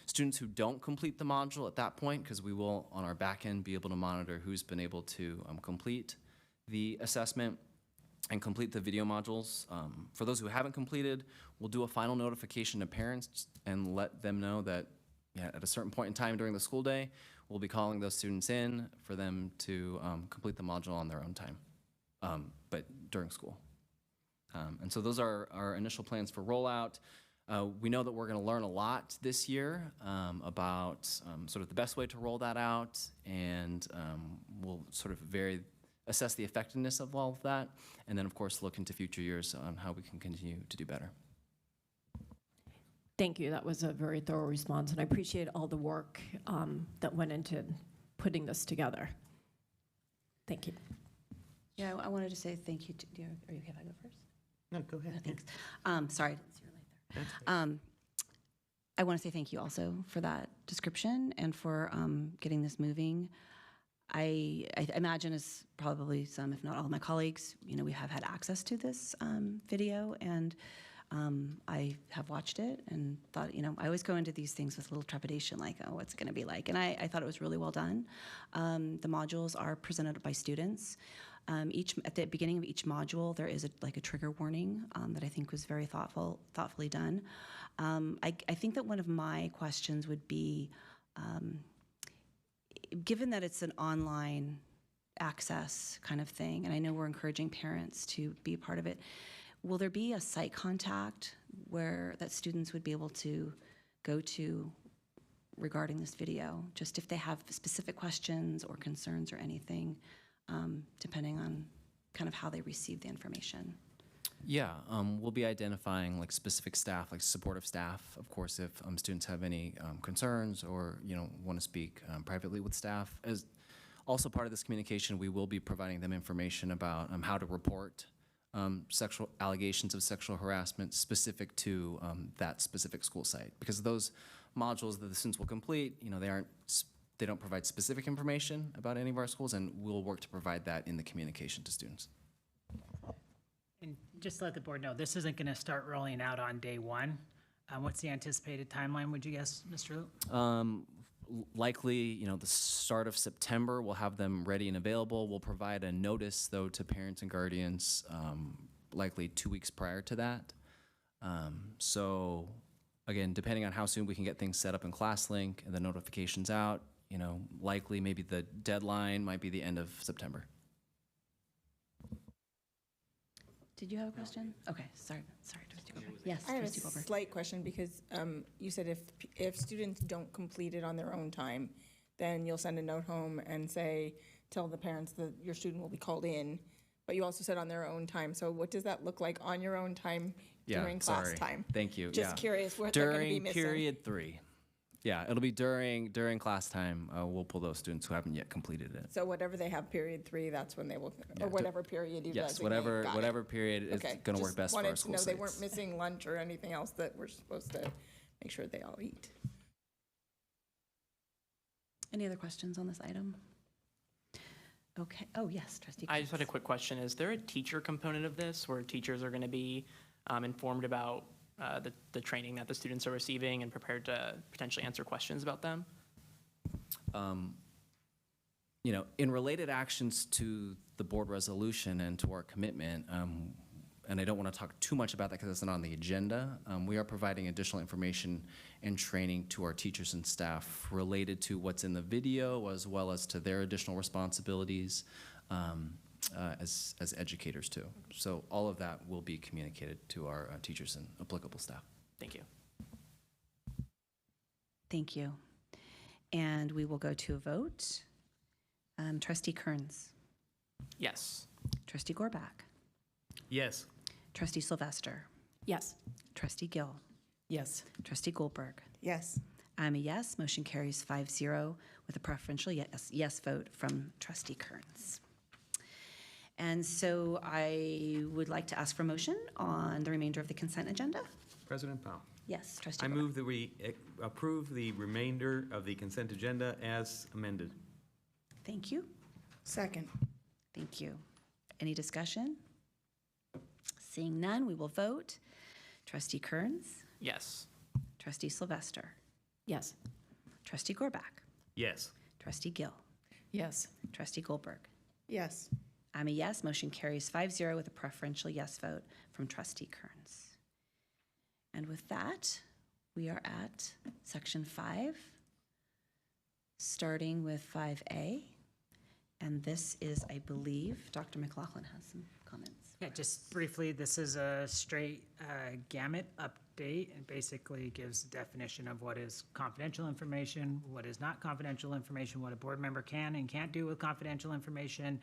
Students who don't complete the module at that point, because we will on our back end be able to monitor who's been able to complete the assessment and complete the video modules. For those who haven't completed, we'll do a final notification to parents and let them know that at a certain point in time during the school day, we'll be calling those students in for them to complete the module on their own time, but during school. And so those are our initial plans for rollout. We know that we're going to learn a lot this year about sort of the best way to roll that out, and we'll sort of assess the effectiveness of all of that, and then of course look into future years on how we can continue to do better. Thank you. That was a very thorough response, and I appreciate all the work that went into putting this together. Thank you. Yeah, I wanted to say thank you. Are you okay if I go first? No, go ahead. Thanks. Sorry, I didn't see your light there. I want to say thank you also for that description and for getting this moving. I imagine, as probably some, if not all of my colleagues, we have had access to this video, and I have watched it and thought, I always go into these things with a little trepidation, like, oh, what's it going to be like? And I thought it was really well done. The modules are presented by students. At the beginning of each module, there is a trigger warning that I think was very thoughtfully done. I think that one of my questions would be, given that it's an online access kind of thing, and I know we're encouraging parents to be a part of it, will there be a site contact that students would be able to go to regarding this video, just if they have specific questions or concerns or anything, depending on kind of how they receive the information? Yeah, we'll be identifying specific staff, supportive staff, of course, if students have any concerns or want to speak privately with staff. As also part of this communication, we will be providing them information about how to report sexual allegations of sexual harassment specific to that specific school site, because those modules that the students will complete, they don't provide specific information about any of our schools, and we'll work to provide that in the communication to students. And just to let the board know, this isn't going to start rolling out on day one. What's the anticipated timeline, would you guess, Mr. Luke? Likely, the start of September, we'll have them ready and available. We'll provide a notice, though, to parents and guardians, likely 2 weeks prior to that. So, again, depending on how soon we can get things set up in ClassLink and the notifications out, likely maybe the deadline might be the end of September. Did you have a question? Okay, sorry, Trustee Goldberg. Yes, I have a Trustee Goldberg. slight question because you said if students don't complete it on their own time, then you'll send a note home and tell the parents that your student will be called in. But you also said on their own time. So what does that look like on your own time during class time? Thank you. Just curious what they're going to be missing. During period 3. Yeah, it'll be during class time. We'll pull those students who haven't yet completed it. So whatever they have period 3, that's when they will, or whatever period you Yes, designate. whatever period is going to work best for our school Just wanted to know sites. they weren't missing lunch or anything else that we're supposed to make sure they all eat. Any other questions on this item? Okay. Oh, yes, Trustee. I just had a quick question. Is there a teacher component of this where teachers are going to be informed about the training that the students are receiving and prepared to potentially answer questions about them? In related actions to the board resolution and to our commitment, and I don't want to talk too much about that because it's not on the agenda, we are providing additional information and training to our teachers and staff related to what's in the video, as well as to their additional responsibilities as educators too. So all of that will be communicated to our teachers and applicable staff. Thank you. Thank you. And we will go to a vote. Trustee Kearns. Yes. Trustee Gorbach. Yes. Trustee Sylvester. Yes. Trustee Gill. Yes. Trustee Goldberg. Yes. I'm a yes. Motion carries 5-0 with a preferential yes vote from Trustee Kearns. And so I would like to ask for motion on the remainder of the consent agenda. President Powell. Yes, Trustee I Corbett. move that we approve the remainder of the consent agenda as amended. Thank you. Second. Thank you. Any discussion? Seeing none, we will vote. Trustee Kearns, Yes. Trustee Sylvester, Yes. Trustee Gorbach, Yes. Trustee Gill, Yes. Trustee Goldberg. Yes. I'm a yes. Motion carries 5-0 with a preferential yes vote from Trustee Kearns. And with that, we are at Section 5, starting with 5A. And this is, I believe, Dr. McLaughlin has some comments. Yeah, just briefly, this is a straight gamut update and basically gives a definition of what is confidential information, what is not confidential information, what a board member can and can't do with confidential information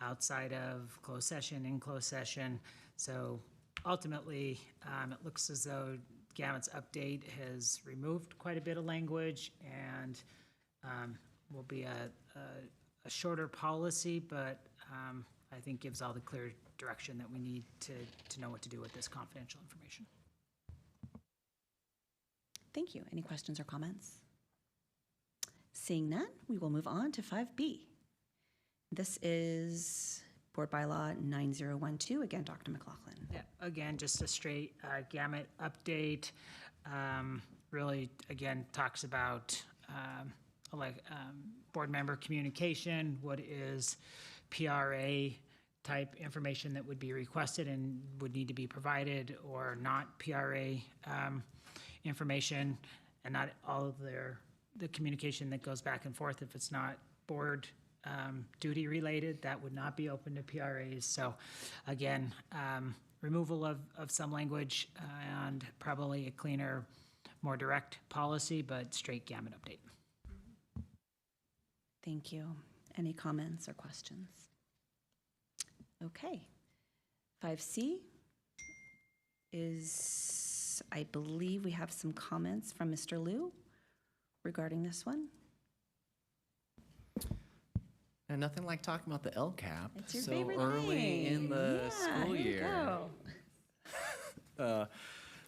outside of closed session, in closed session. So ultimately, it looks as though Gamet's update has removed quite a bit of language and will be a shorter policy, but I think gives all the clear direction that we need to know what to do with this confidential information. Thank you. Any questions or comments? Seeing none, we will move on to 5B. This is Board Bylaw 9012. Again, Dr. McLaughlin. Yeah, again, just a straight gamut update. Really, again, talks about board member communication, what is PRA type information that would be requested and would need to be provided, or not PRA information, and not all of the communication that goes back and forth. If it's not board duty related, that would not be open to PRAs. So again, removal of some language and probably a cleaner, more direct policy, but straight gamut update. Thank you. Any comments or questions? Okay. 5C is, I believe we have some comments from Mr. Liu regarding this one. And nothing like talking about the LCAP It's your so favorite early thing. in the Yeah, school here you year.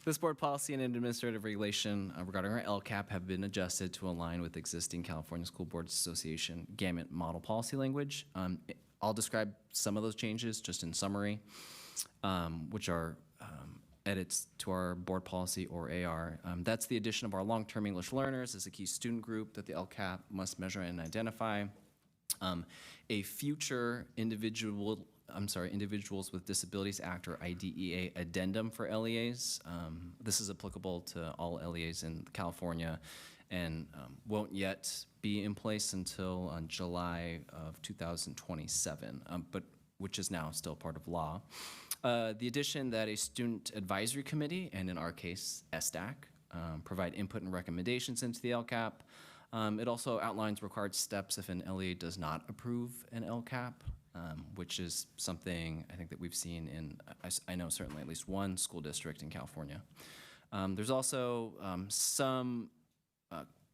This board policy and administrative regulation regarding our LCAP have been adjusted to align with existing California School Boards Association gamut model policy language. I'll describe some of those changes just in summary, which are edits to our board policy or AR. That's the addition of our long-term English learners as a key student group that the LCAP must measure and identify. A future Individuals with Disabilities Act or IDEA addendum for LEAs. This is applicable to all LEAs in California and won't yet be in place until July of 2027, but which is now still part of law. The addition that a student advisory committee, and in our case, SDAC, provide input and recommendations into the LCAP. It also outlines required steps if an LEA does not approve an LCAP, which is something I think that we've seen in, I know certainly at least one school district in California. There's also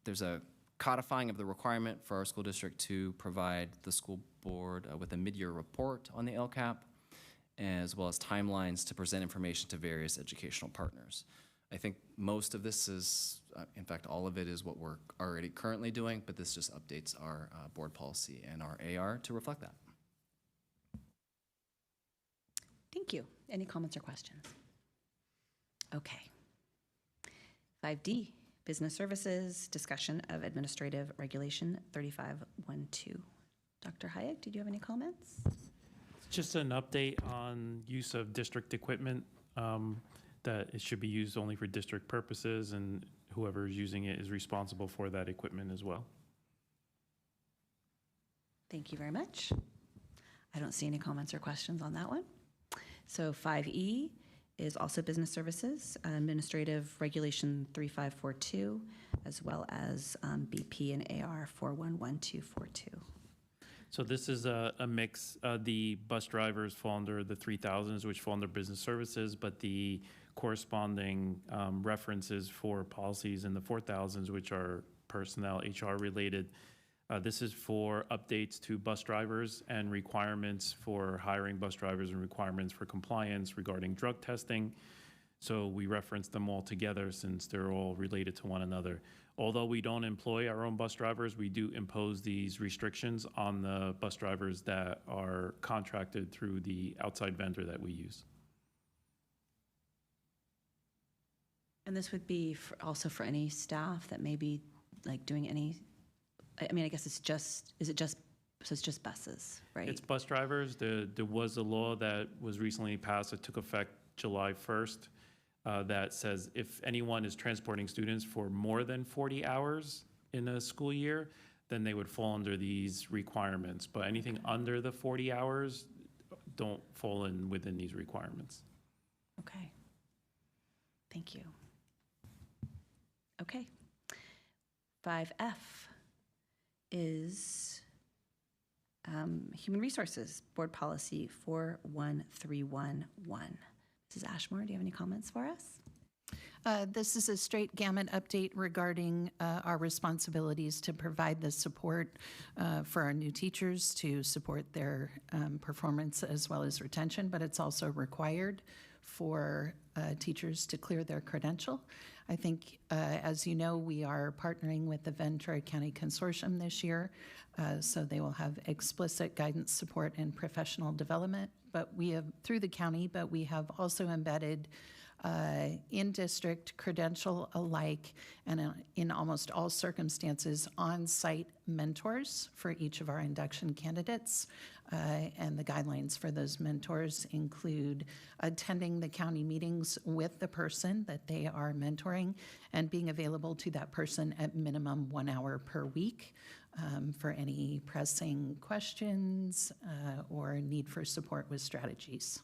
there's a codifying of the requirement for our school district to provide the school board with a mid-year report on the LCAP, as well as timelines to present information to various educational partners. I think most of this is, in fact, all of it is what we're already currently doing, but this just updates our board policy and our AR to reflect that. Thank you. Any comments or questions? Okay. 5D, Business Services, discussion of Administrative Regulation 3512. Dr. Hayek, did you have any comments? Just an update on use of district equipment, that it should be used only for district purposes, and whoever is using it is responsible for that equipment as well. Thank you very much. I don't see any comments or questions on that one. So 5E is also Business Services, Administrative Regulation 3542, as well as BP and AR 411242. So this is a mix. The bus drivers fall under the 3000s, which fall under business services, but the corresponding references for policies in the 4000s, which are personnel HR related. This is for updates to bus drivers and requirements for hiring bus drivers and requirements for compliance regarding drug testing. So we reference them all together since they're all related to one another. Although we don't employ our own bus drivers, we do impose these restrictions on the bus drivers that are contracted through the outside vendor that we use. And this would be also for any staff that may be like doing any, I mean, I guess it's just, so it's just buses, right? It's bus drivers. There was a law that was recently passed that took effect July 1st that says if anyone is transporting students for more than 40 hours in a school year, then they would fall under these requirements. But anything under the 40 hours don't fall in within these requirements. Okay. Thank you. Okay. 5F is Human Resources Board Policy 41311. Mrs. Ashmore, do you have any comments for us? This is a straight gamut update regarding our responsibilities to provide the support for our new teachers to support their performance as well as retention, but it's also required for teachers to clear their credential. I think, as you know, we are partnering with the Ventura County Consortium this year, so they will have explicit guidance, support, and professional development. But we have, through the county, but we have also embedded in-district credential alike and in almost all circumstances on-site mentors for each of our induction candidates. And the guidelines for those mentors include attending the county meetings with the person that they are mentoring and being available to that person at minimum 1 hour per week for any pressing questions or need for support with strategies.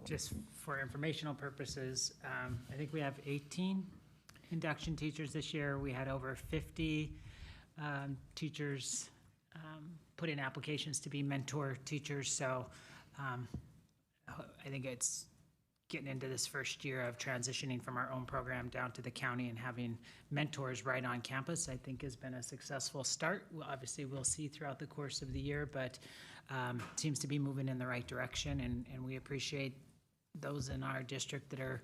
Just for informational purposes, I think we have 18 induction teachers this year. We had over 50 teachers put in applications to be mentor teachers. So I think it's getting into this first year of transitioning from our own program down to the county and having mentors right on campus, I think has been a successful start. Obviously, we'll see throughout the course of the year, but seems to be moving in the right direction, and we appreciate those in our district that are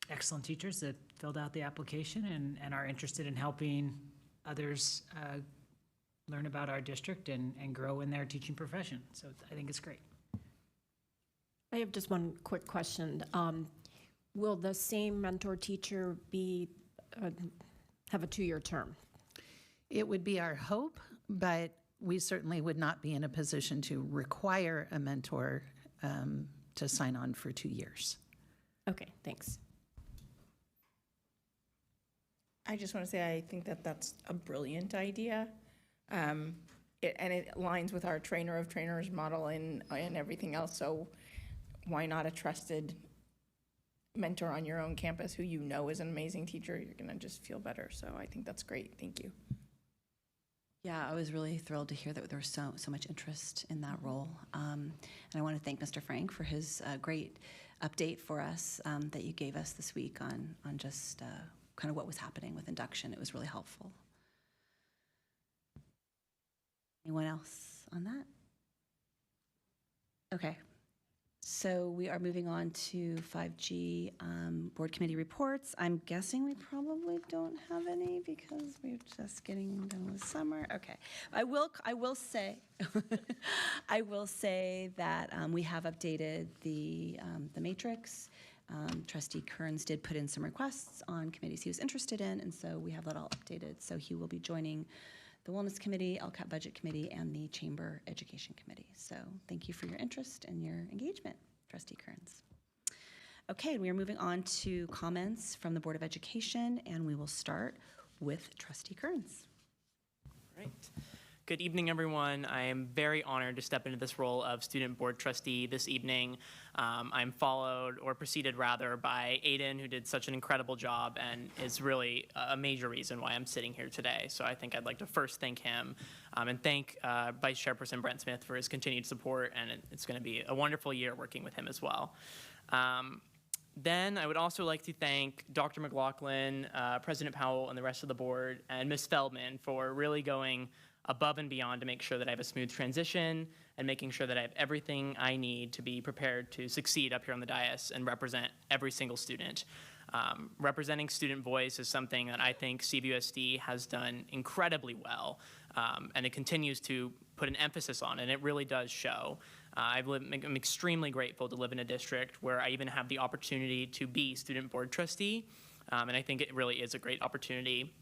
excellent teachers that filled out the application and are interested in helping others learn about our district and grow in their teaching profession. So I think it's great. I have just one quick question. Will the same mentor teacher be have a 2-year term? It would be our hope, but we certainly would not be in a position to require a mentor to sign on for 2 years. Okay, thanks. I just want to say I think that that's a brilliant idea. And it aligns with our trainer of trainers model and everything else. So why not a trusted mentor on your own campus who you know is an amazing teacher? You're going to just feel better. So I think that's great. Thank you. Yeah, I was really thrilled to hear that there was so much interest in that role. And I want to thank Mr. Frank for his great update for us that you gave us this week on just kind of what was happening with induction. It was really helpful. Anyone else on that? Okay. So we are moving on to 5G board committee reports. I'm guessing we probably don't have any because we're just getting done with summer. Okay, I will say I will say that we have updated the matrix. Trustee Kearns did put in some requests on committees he was interested in, and so we have that all updated. So he will be joining the Wellness Committee, LCAP Budget Committee, and the Chamber Education Committee. So thank you for your interest and your engagement, Trustee Kearns. Okay, we are moving on to comments from the Board of Education, and we will start with Trustee Kearns. Great. Good evening, everyone. I am very honored to step into this role of student board trustee this evening. I'm followed, or preceded rather, by Aiden, who did such an incredible job and is really a major reason why I'm sitting here today. So I think I'd like to first thank him and thank Vice Chairperson Brent Smith for his continued support, and it's going to be a wonderful year working with him as well. Then I would also like to thank Dr. McLaughlin, President Powell, and the rest of the board, and Ms. Feldman for really going above and beyond to make sure that I have a smooth transition and making sure that I have everything I need to be prepared to succeed up here on the dais and represent every single student. Representing student voice is something that I think CVUSD has done incredibly well, and it continues to put an emphasis on, and it really does show. I'm extremely grateful to live in a district where I even have the opportunity to be student board trustee, and I think it really is a great opportunity.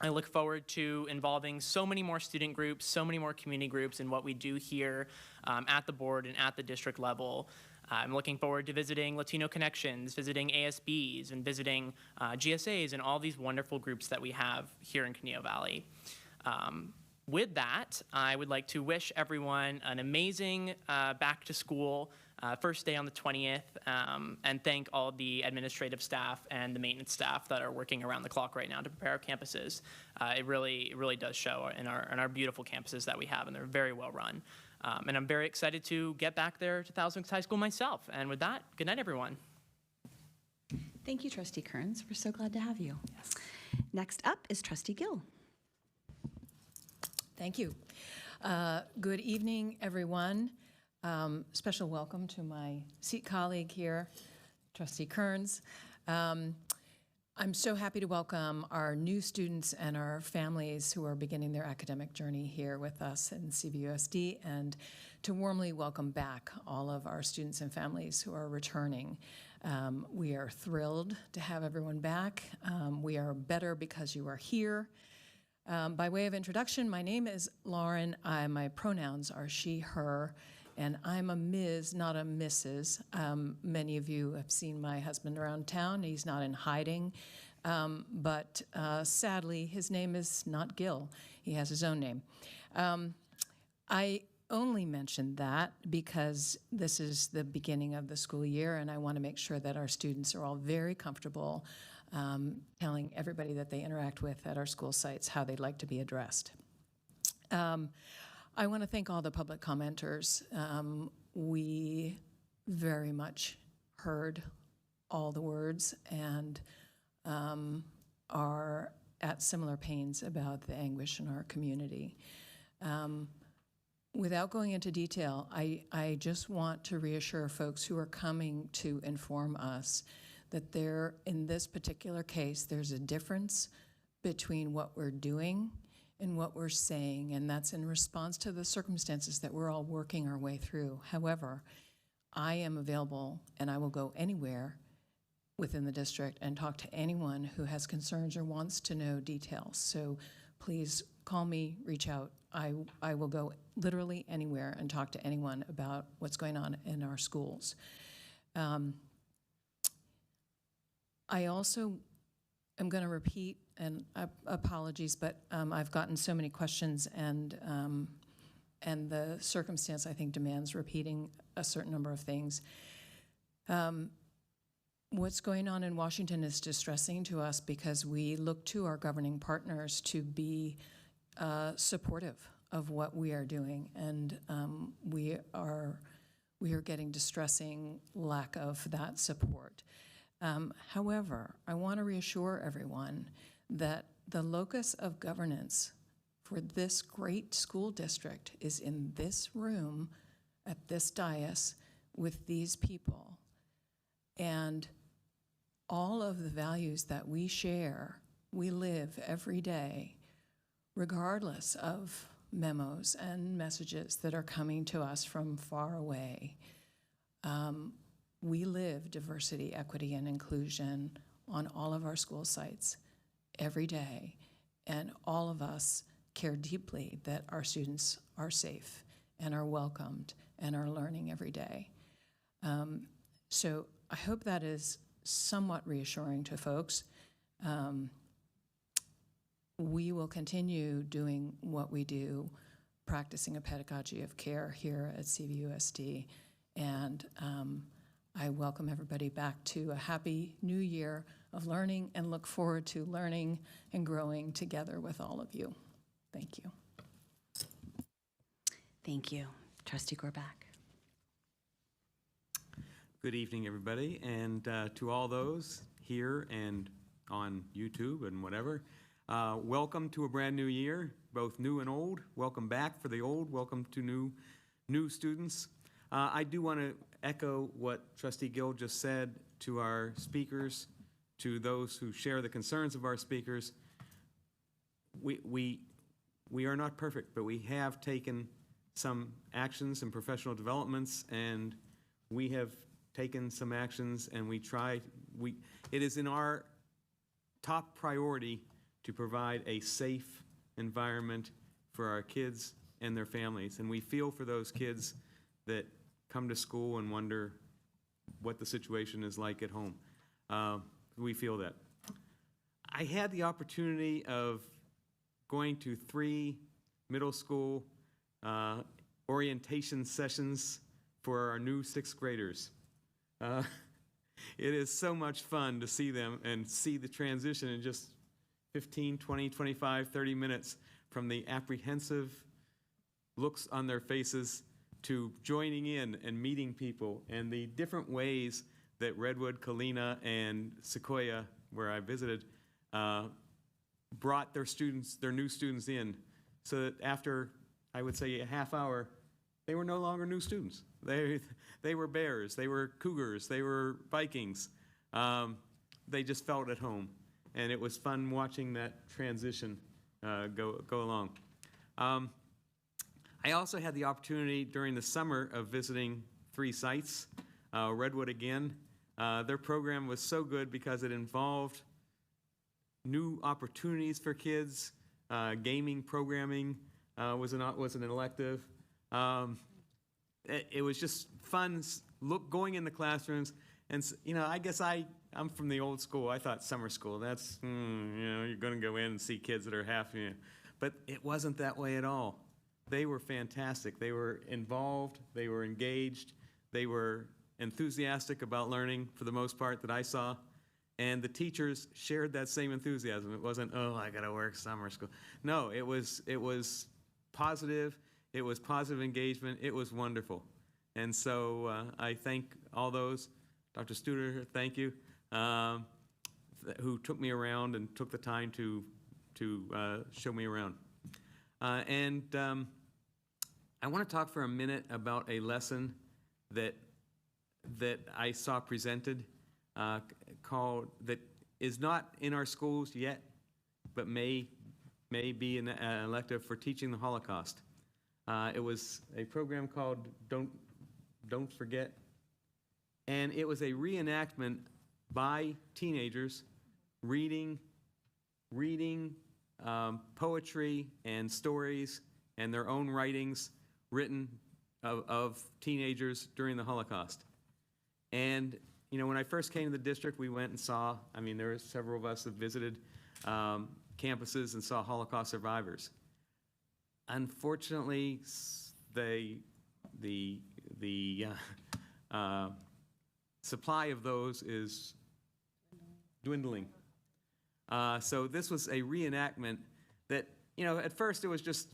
I look forward to involving so many more student groups, so many more community groups in what we do here at the board and at the district level. I'm looking forward to visiting Latino Connections, visiting ASBs, and visiting GSAs and all these wonderful groups that we have here in Conejo Valley. With that, I would like to wish everyone an amazing back to school first day on the 20th, and thank all the administrative staff and the maintenance staff that are working around the clock right now to prepare our campuses. It really does show in our beautiful campuses that we have, and they're very well run. And I'm very excited to get back there to Thousand Oaks High School myself. And with that, good night, everyone. Thank you, Trustee Kearns. We're so glad to have you. Yes. Next up is Trustee Gill. Thank you. Good evening, everyone. Special welcome to my seat colleague here, Trustee Kearns. I'm so happy to welcome our new students and our families who are beginning their academic journey here with us in CVUSD, and to warmly welcome back all of our students and families who are returning. We are thrilled to have everyone back. We are better because you are here. By way of introduction, my name is Lauren. My pronouns are she, her, and I'm a Ms., not a Mrs. Many of you have seen my husband around town. He's not in hiding, but sadly, his name is not Gill. He has his own name. I only mentioned that because this is the beginning of the school year, and I want to make sure that our students are all very comfortable telling everybody that they interact with at our school sites how they'd like to be addressed. I want to thank all the public commenters. We very much heard all the words and are at similar pains about the anguish in our community. Without going into detail, I just want to reassure folks who are coming to inform us that there, in this particular case, there's a difference between what we're doing and what we're saying, and that's in response to the circumstances that we're all working our way through. However, I am available and I will go anywhere within the district and talk to anyone who has concerns or wants to know details. So please call me, reach out. I will go literally anywhere and talk to anyone about what's going on in our schools. I also am going to repeat, and apologies, but I've gotten so many questions, and the circumstance, I think, demands repeating a certain number of things. What's going on in Washington is distressing to us because we look to our governing partners to be supportive of what we are doing, and we are getting distressing lack of that support. However, I want to reassure everyone that the locus of governance for this great school district is in this room at this dais with these people. And all of the values that we share, we live every day, regardless of memos and messages that are coming to us from far away. We live diversity, equity, and inclusion on all of our school sites every day, and all of us care deeply that our students are safe and are welcomed and are learning every day. So I hope that is somewhat reassuring to folks. We will continue doing what we do, practicing a pedagogy of care here at CVUSD, and I welcome everybody back to a happy new year of learning and look forward to learning and growing together with all of you. Thank you. Thank you. Trustee Gorback. Good evening, everybody, and to all those here and on YouTube and whatever, welcome to a brand new year. both new and old. Welcome back for the old. Welcome to new students. I do want to echo what Trustee Gill just said to our speakers, to those who share the concerns of our speakers. We are not perfect, but we have taken some actions and professional developments, and we have taken some actions, and it is in our top priority to provide a safe environment for our kids and their families. And we feel for those kids that come to school and wonder what the situation is like at home. We feel that. I had the opportunity of going to 3 middle school orientation sessions for our new 6th graders. It is so much fun to see them and see the transition in just 15, 20, 25, 30 minutes from the apprehensive looks on their faces to joining in and meeting people, and the different ways that Redwood, Kalina, and Sequoia, where I visited, brought their new students in, so that after, I would say, a half hour, they were no longer new students. They were bears, they were cougars, they were Vikings. They just felt at home, and it was fun watching that transition go along. I also had the opportunity during the summer of visiting 3 sites. Redwood again. Their program was so good because it involved new opportunities for kids. Gaming programming was an elective. It was just fun going in the classrooms. And, I guess I'm from the old school. I thought summer school, that's, you're going to go in and see kids that are half, But it wasn't that way at all. They were fantastic. They were involved. They were engaged. They were enthusiastic about learning for the most part that I saw. And the teachers shared that same enthusiasm. It wasn't, oh, I got to work summer school. No, it was positive. It was positive engagement. It was wonderful. And so I thank all those, Dr. Studer, thank you, who took me around and took the time to show me around. I want to talk for a minute about a lesson that I saw presented that is not in our schools yet, but may be an elective for teaching the Holocaust. It was a program called Don't Forget, and it was a reenactment by teenagers reading poetry and stories and their own writings written of teenagers during the Holocaust. And, when I first came to the district, we went and saw, there were several of us that visited campuses and saw Holocaust survivors. Unfortunately, the supply of those is dwindling. So this was a reenactment that, at first it was just,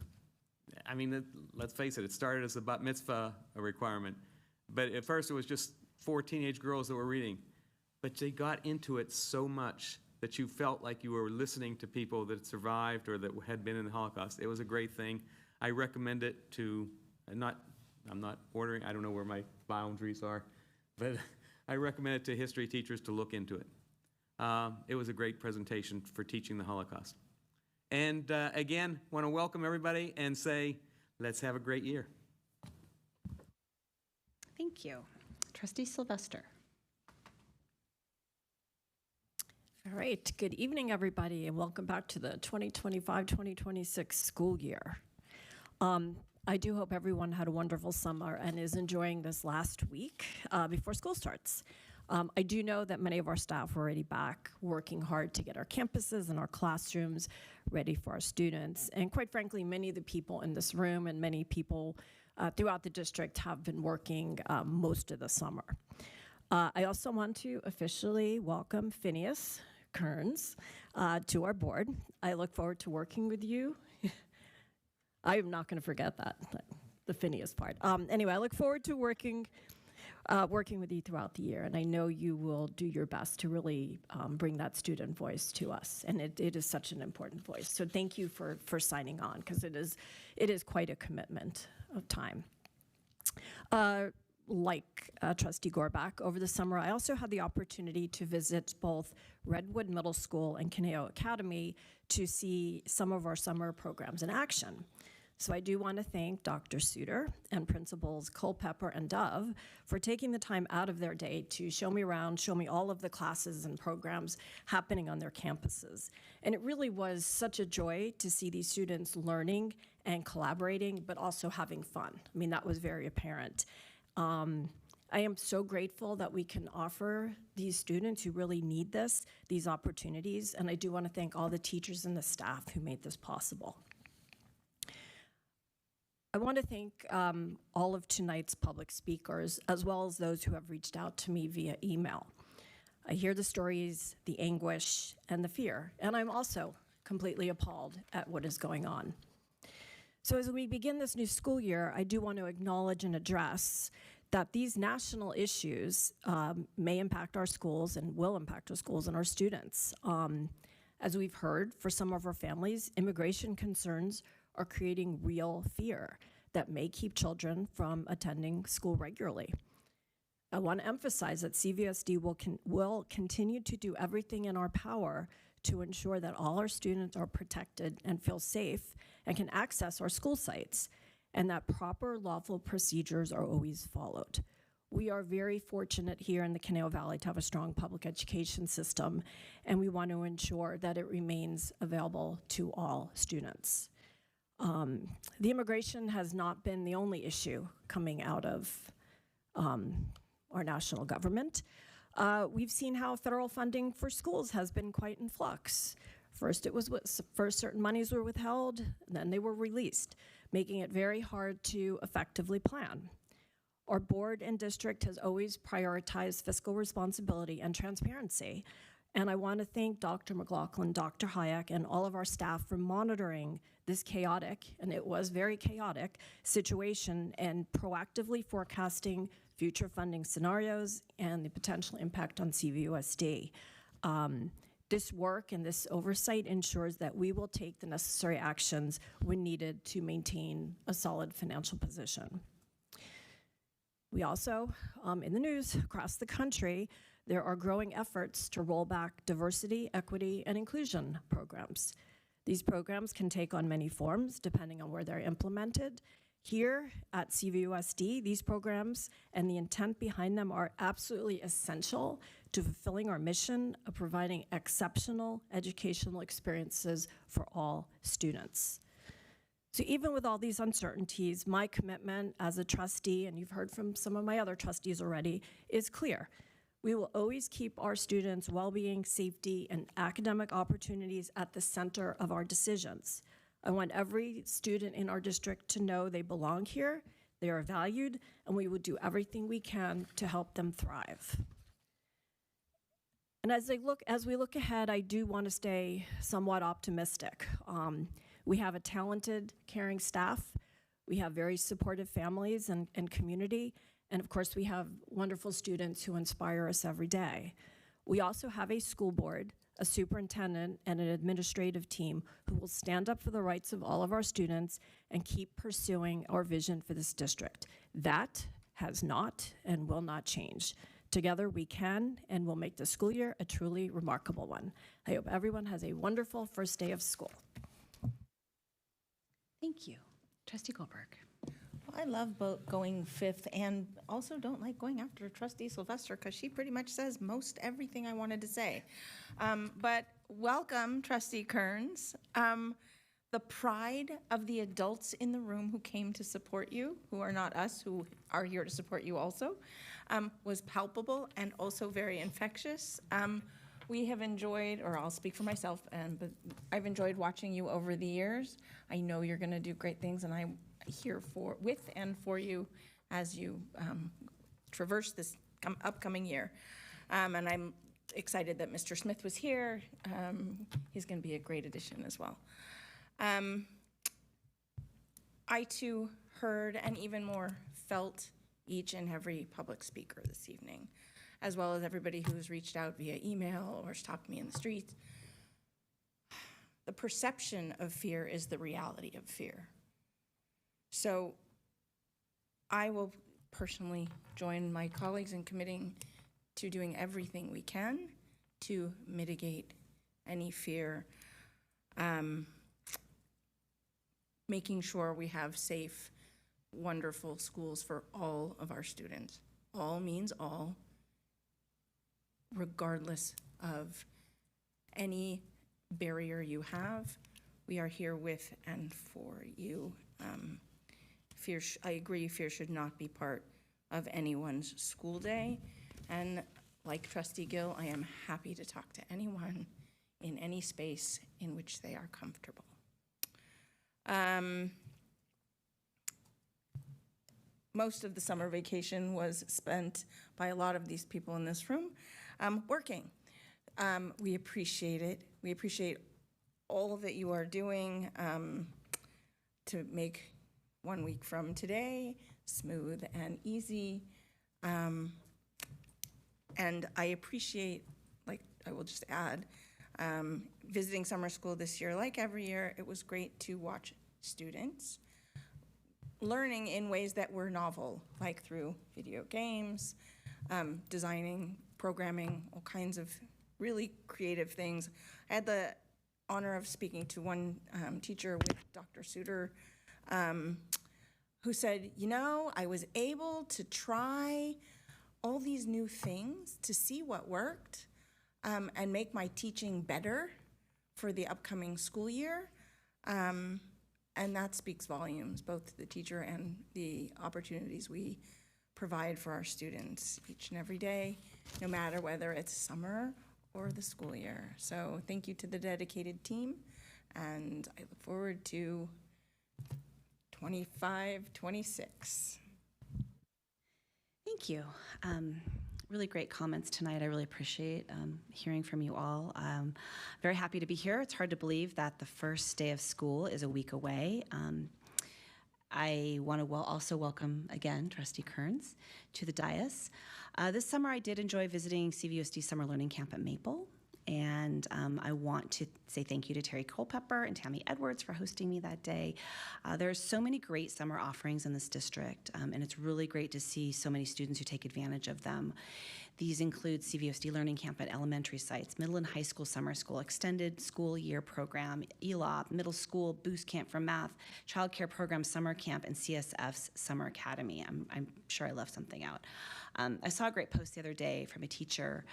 let's face it, it started as a bat mitzvah requirement. But at first it was just 4 teenage girls that were reading. But they got into it so much that you felt like you were listening to people that survived or that had been in the Holocaust. It was a great thing. I recommend it to, I'm not ordering, I don't know where my boundaries are, but I recommend it to history teachers to look into it. It was a great presentation for teaching the Holocaust. And again, want to welcome everybody and say, let's have a great year. Thank you. Trustee Sylvester. All right, good evening, everybody, and welcome back to the 2025-2026 school year. I do hope everyone had a wonderful summer and is enjoying this last week before school starts. I do know that many of our staff are already back working hard to get our campuses and our classrooms ready for our students. And quite frankly, many of the people in this room and many people throughout the district have been working most of the summer. I also want to officially welcome Phineas Kearns to our board. I look forward to working with you. I am not going to forget that, the Phineas part. Anyway, I look forward to working working with you throughout the year, and I know you will do your best to really bring that student voice to us, and it is such an important voice. So thank you for signing on, because it is quite a commitment of time. Like Trustee Gorbach, over the summer I also had the opportunity to visit both Redwood Middle School and Conejo Academy to see some of our summer programs in action. So I do want to thank Dr. Suter and Principals Culpepper and Dove for taking the time out of their day to show me around, show me all of the classes and programs happening on their campuses. And it really was such a joy to see these students learning and collaborating, but also having fun. I mean, that was very apparent. I am so grateful that we can offer these students who really need this, these opportunities, and I do want to thank all the teachers and the staff who made this possible. I want to thank all of tonight's public speakers, as well as those who have reached out to me via email. I hear the stories, the anguish, and the fear, and I'm also completely appalled at what is going on. So as we begin this new school year, I do want to acknowledge and address that these national issues may impact our schools and will impact our schools and our students. As we've heard, for some of our families, immigration concerns are creating real fear that may keep children from attending school regularly. I want to emphasize that CVUSD will continue to do everything in our power to ensure that all our students are protected and feel safe and can access our school sites, and that proper lawful procedures are always followed. We are very fortunate here in the Conejo Valley to have a strong public education system, and we want to ensure that it remains available to all students. The immigration has not been the only issue coming out of our national government. We've seen how federal funding for schools has been quite in flux. First certain monies were withheld, then they were released, making it very hard to effectively plan. Our board and district has always prioritized fiscal responsibility and transparency. And I want to thank Dr. McLaughlin, Dr. Hayek, and all of our staff for monitoring this chaotic, and it was very chaotic, situation and proactively forecasting future funding scenarios and the potential impact on CVUSD. This work and this oversight ensures that we will take the necessary actions when needed to maintain a solid financial position. We also, in the news across the country, there are growing efforts to roll back diversity, equity, and inclusion programs. These programs can take on many forms depending on where they're implemented. Here at CVUSD, these programs and the intent behind them are absolutely essential to fulfilling our mission of providing exceptional educational experiences for all students. So even with all these uncertainties, my commitment as a trustee, and you've heard from some of my other trustees already, is clear. We will always keep our students' well-being, safety, and academic opportunities at the center of our decisions. I want every student in our district to know they belong here, they are valued, and we will do everything we can to help them thrive. And as we look ahead, I do want to stay somewhat optimistic. We have a talented, caring staff. We have very supportive families and community. And of course, we have wonderful students who inspire us every day. We also have a school board, a superintendent, and an administrative team who will stand up for the rights of all of our students and keep pursuing our vision for this district. That has not and will not change. Together we can and will make the school year a truly remarkable one. I hope everyone has a wonderful first day of school. Thank you. Trustee Goldberg. Well, I love going fifth and also don't like going after Trustee Sylvester because she pretty much says most everything I wanted to say. But welcome, Trustee Kearns. The pride of the adults in the room who came to support you, who are not us, who are here to support you also, was palpable and also very infectious. We have enjoyed, or I'll speak for myself, but I've enjoyed watching you over the years. I know you're going to do great things, and I'm here with and for you as you traverse this upcoming year. And I'm excited that Mr. Smith was here. He's going to be a great addition as well. I too heard and even more felt each and every public speaker this evening, as well as everybody who's reached out via email or stopped me in the streets. The perception of fear is the reality of fear. So I will personally join my colleagues in committing to doing everything we can to mitigate any fear, making sure we have safe, wonderful schools for all of our students. All means all, regardless of any barrier you have. We are here with and for you. I agree, fear should not be part of anyone's school day. And like Trustee Gill, I am happy to talk to anyone in any space in which they are comfortable. Most of the summer vacation was spent by a lot of these people in this room working. We appreciate it. We appreciate all that you are doing to make 1 week from today smooth and easy. And I appreciate, like I will just add, visiting summer school this year. Like every year, it was great to watch students learning in ways that were novel, like through video games, designing, programming, all kinds of really creative things. I had the honor of speaking to one teacher with Dr. Suter, who said, you know, I was able to try all these new things to see what worked and make my teaching better for the upcoming school year. And that speaks volumes, both to the teacher and the opportunities we provide for our students each and every day, no matter whether it's summer or the school year. So thank you to the dedicated team, and I look forward to 25-26. Thank you. Really great comments tonight. I really appreciate hearing from you all. Very happy to be here. It's hard to believe that the first day of school is a week away. I want to also welcome again Trustee Kearns to the dais. This summer I did enjoy visiting CVUSD Summer Learning Camp at Maple. And I want to say thank you to Terry Culpepper and Tammy Edwards for hosting me that day. There's so many great summer offerings in this district, and it's really great to see so many students who take advantage of them. These include CVUSD Learning Camp at elementary sites, middle and high school summer school, extended school year program, ELOP, middle school boost camp for math, child care program summer camp, and CSF's summer academy. I'm sure I left something out. I saw a great post the other day from a teacher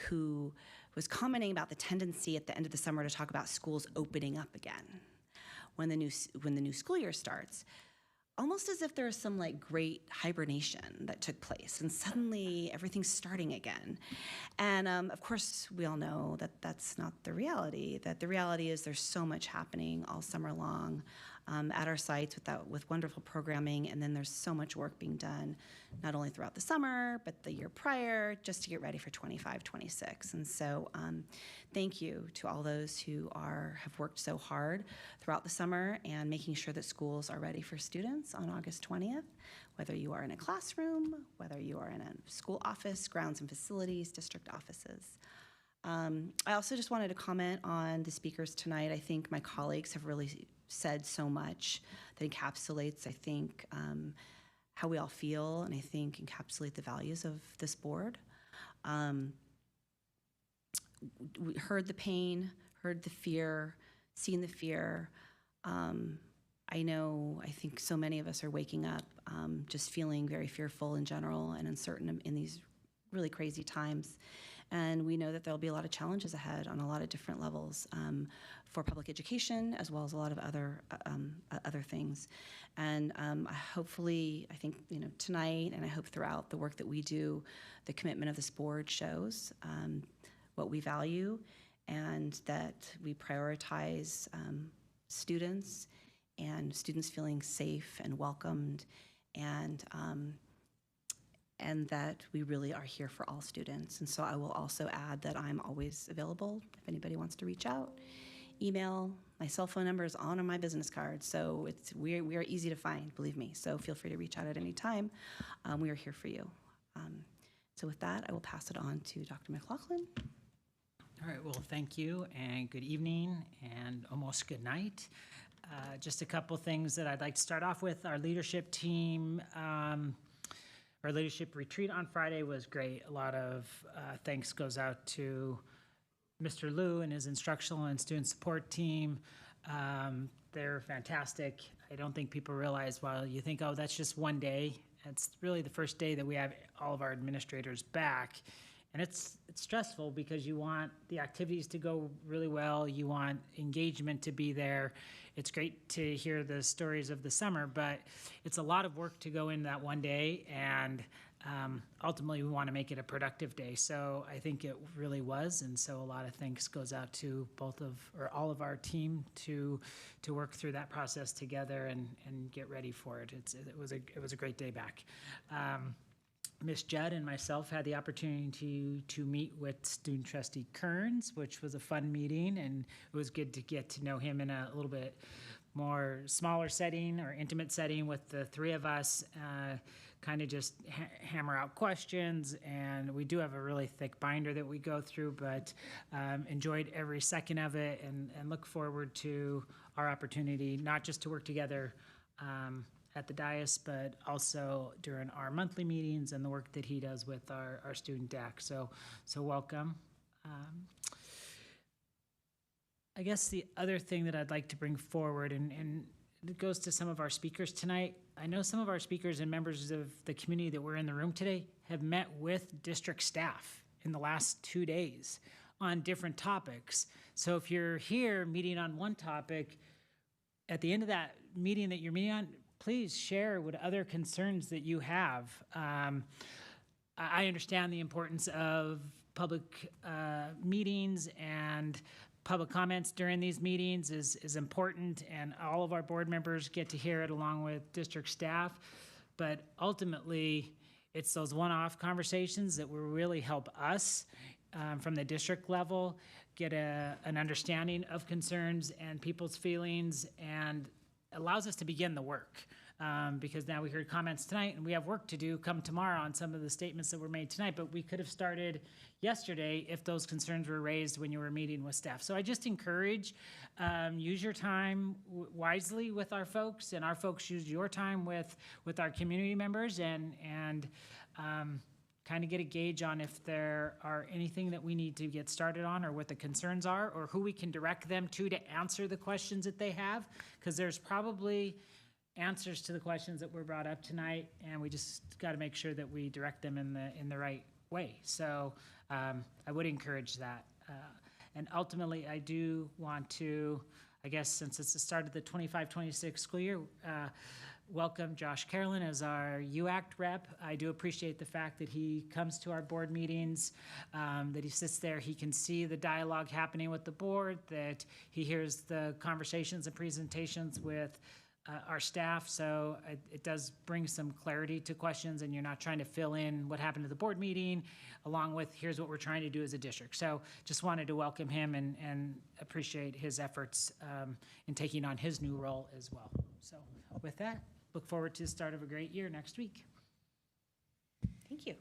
who was commenting about the tendency at the end of the summer to talk about schools opening up again when the new school year starts, almost as if there was some like great hibernation that took place and suddenly everything's starting again. And of course we all know that that's not the reality, that the reality is there's so much happening all summer long at our sites with wonderful programming, and then there's so much work being done not only throughout the summer but the year prior just to get ready for 25-26. And so thank you to all those who have worked so hard throughout the summer and making sure that schools are ready for students on August 20th, whether you are in a classroom, whether you are in a school office, grounds and facilities, district offices. I also just wanted to comment on the speakers tonight. I think my colleagues have really said so much that encapsulates, I think, how we all feel, and I think encapsulate the values of this board. We heard the pain, heard the fear, seen the fear. I think so many of us are waking up just feeling very fearful in general and uncertain in these really crazy times. And we know that there'll be a lot of challenges ahead on a lot of different levels for public education, as well as a lot of other things. And hopefully, I think tonight, and I hope throughout the work that we do, the commitment of this board shows what we value, and that we prioritize students and students feeling safe and welcomed, and that we really are here for all students. And so I will also add that I'm always available if anybody wants to reach out. email. My cell phone number is on my business card, so we are easy to find, believe me. So feel free to reach out at any time. We are here for you. So with that, I will pass it on to Dr. McLaughlin. All right, well, thank you, and good evening, and almost good night. Just a couple things that I'd like to start off with. Our leadership team, our leadership retreat on Friday was great. A lot of thanks goes out to Mr. Liu and his instructional and student support team. They're fantastic. I don't think people realize, while you think, oh, that's just one day, it's really the first day that we have all of our administrators back. And it's stressful because you want the activities to go really well. You want engagement to be there. It's great to hear the stories of the summer, but it's a lot of work to go in that one day. And ultimately, we want to make it a productive day. So I think it really was. And so a lot of thanks goes out to all of our team to work through that process together and get ready for it. It was a great day back. Ms. Judd and myself had the opportunity to meet with Student Trustee Kearns, which was a fun meeting, and it was good to get to know him in a little bit more smaller setting or intimate setting with the three of us, kind of just hammer out questions. And we do have a really thick binder that we go through, but enjoyed every second of it and look forward to our opportunity, not just to work together at the dais, but also during our monthly meetings and the work that he does with our student DAC. So welcome. I guess the other thing that I'd like to bring forward, and it goes to some of our speakers tonight. I know some of our speakers and members of the community that were in the room today have met with district staff in the last 2 days on different topics. So if you're here meeting on one topic, at the end of that meeting that you're meeting on, please share what other concerns that you have. I understand the importance of public meetings, and public comments during these meetings is important, and all of our board members get to hear it along with district staff. But ultimately, it's those one-off conversations that will really help us from the district level get an understanding of concerns and people's feelings, and allows us to begin the work. Because now we heard comments tonight, and we have work to do come tomorrow on some of the statements that were made tonight, but we could have started yesterday if those concerns were raised when you were meeting with staff. So I just encourage, use your time wisely with our folks, and our folks use your time with our community members, and kind of get a gauge on if there are anything that we need to get started on, or what the concerns are, or who we can direct them to answer the questions that they have, because there's probably answers to the questions that were brought up tonight, and we just got to make sure that we direct them in the right way. So I would encourage that. And ultimately, I do want to, I guess since it's the start of the 25-26 school year, welcome Josh Carolyn as our UACT rep. I do appreciate the fact that he comes to our board meetings, that he sits there, he can see the dialogue happening with the board, that he hears the conversations and presentations with our staff. So it does bring some clarity to questions, and you're not trying to fill in what happened at the board meeting along with here's what we're trying to do as a district. So just wanted to welcome him and appreciate his efforts in taking on his new role as well. So with that, look forward to the start of a great year next week. Thank you.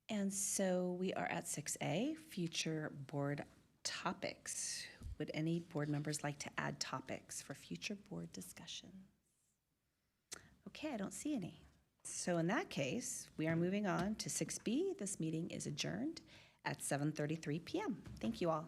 And so we are at 6A, future board topics. Would any board members like to add topics for future board discussion? Okay, I don't see any. So in that case, we are moving on to 6B. This meeting is adjourned at 7:33 p.m. Thank you all.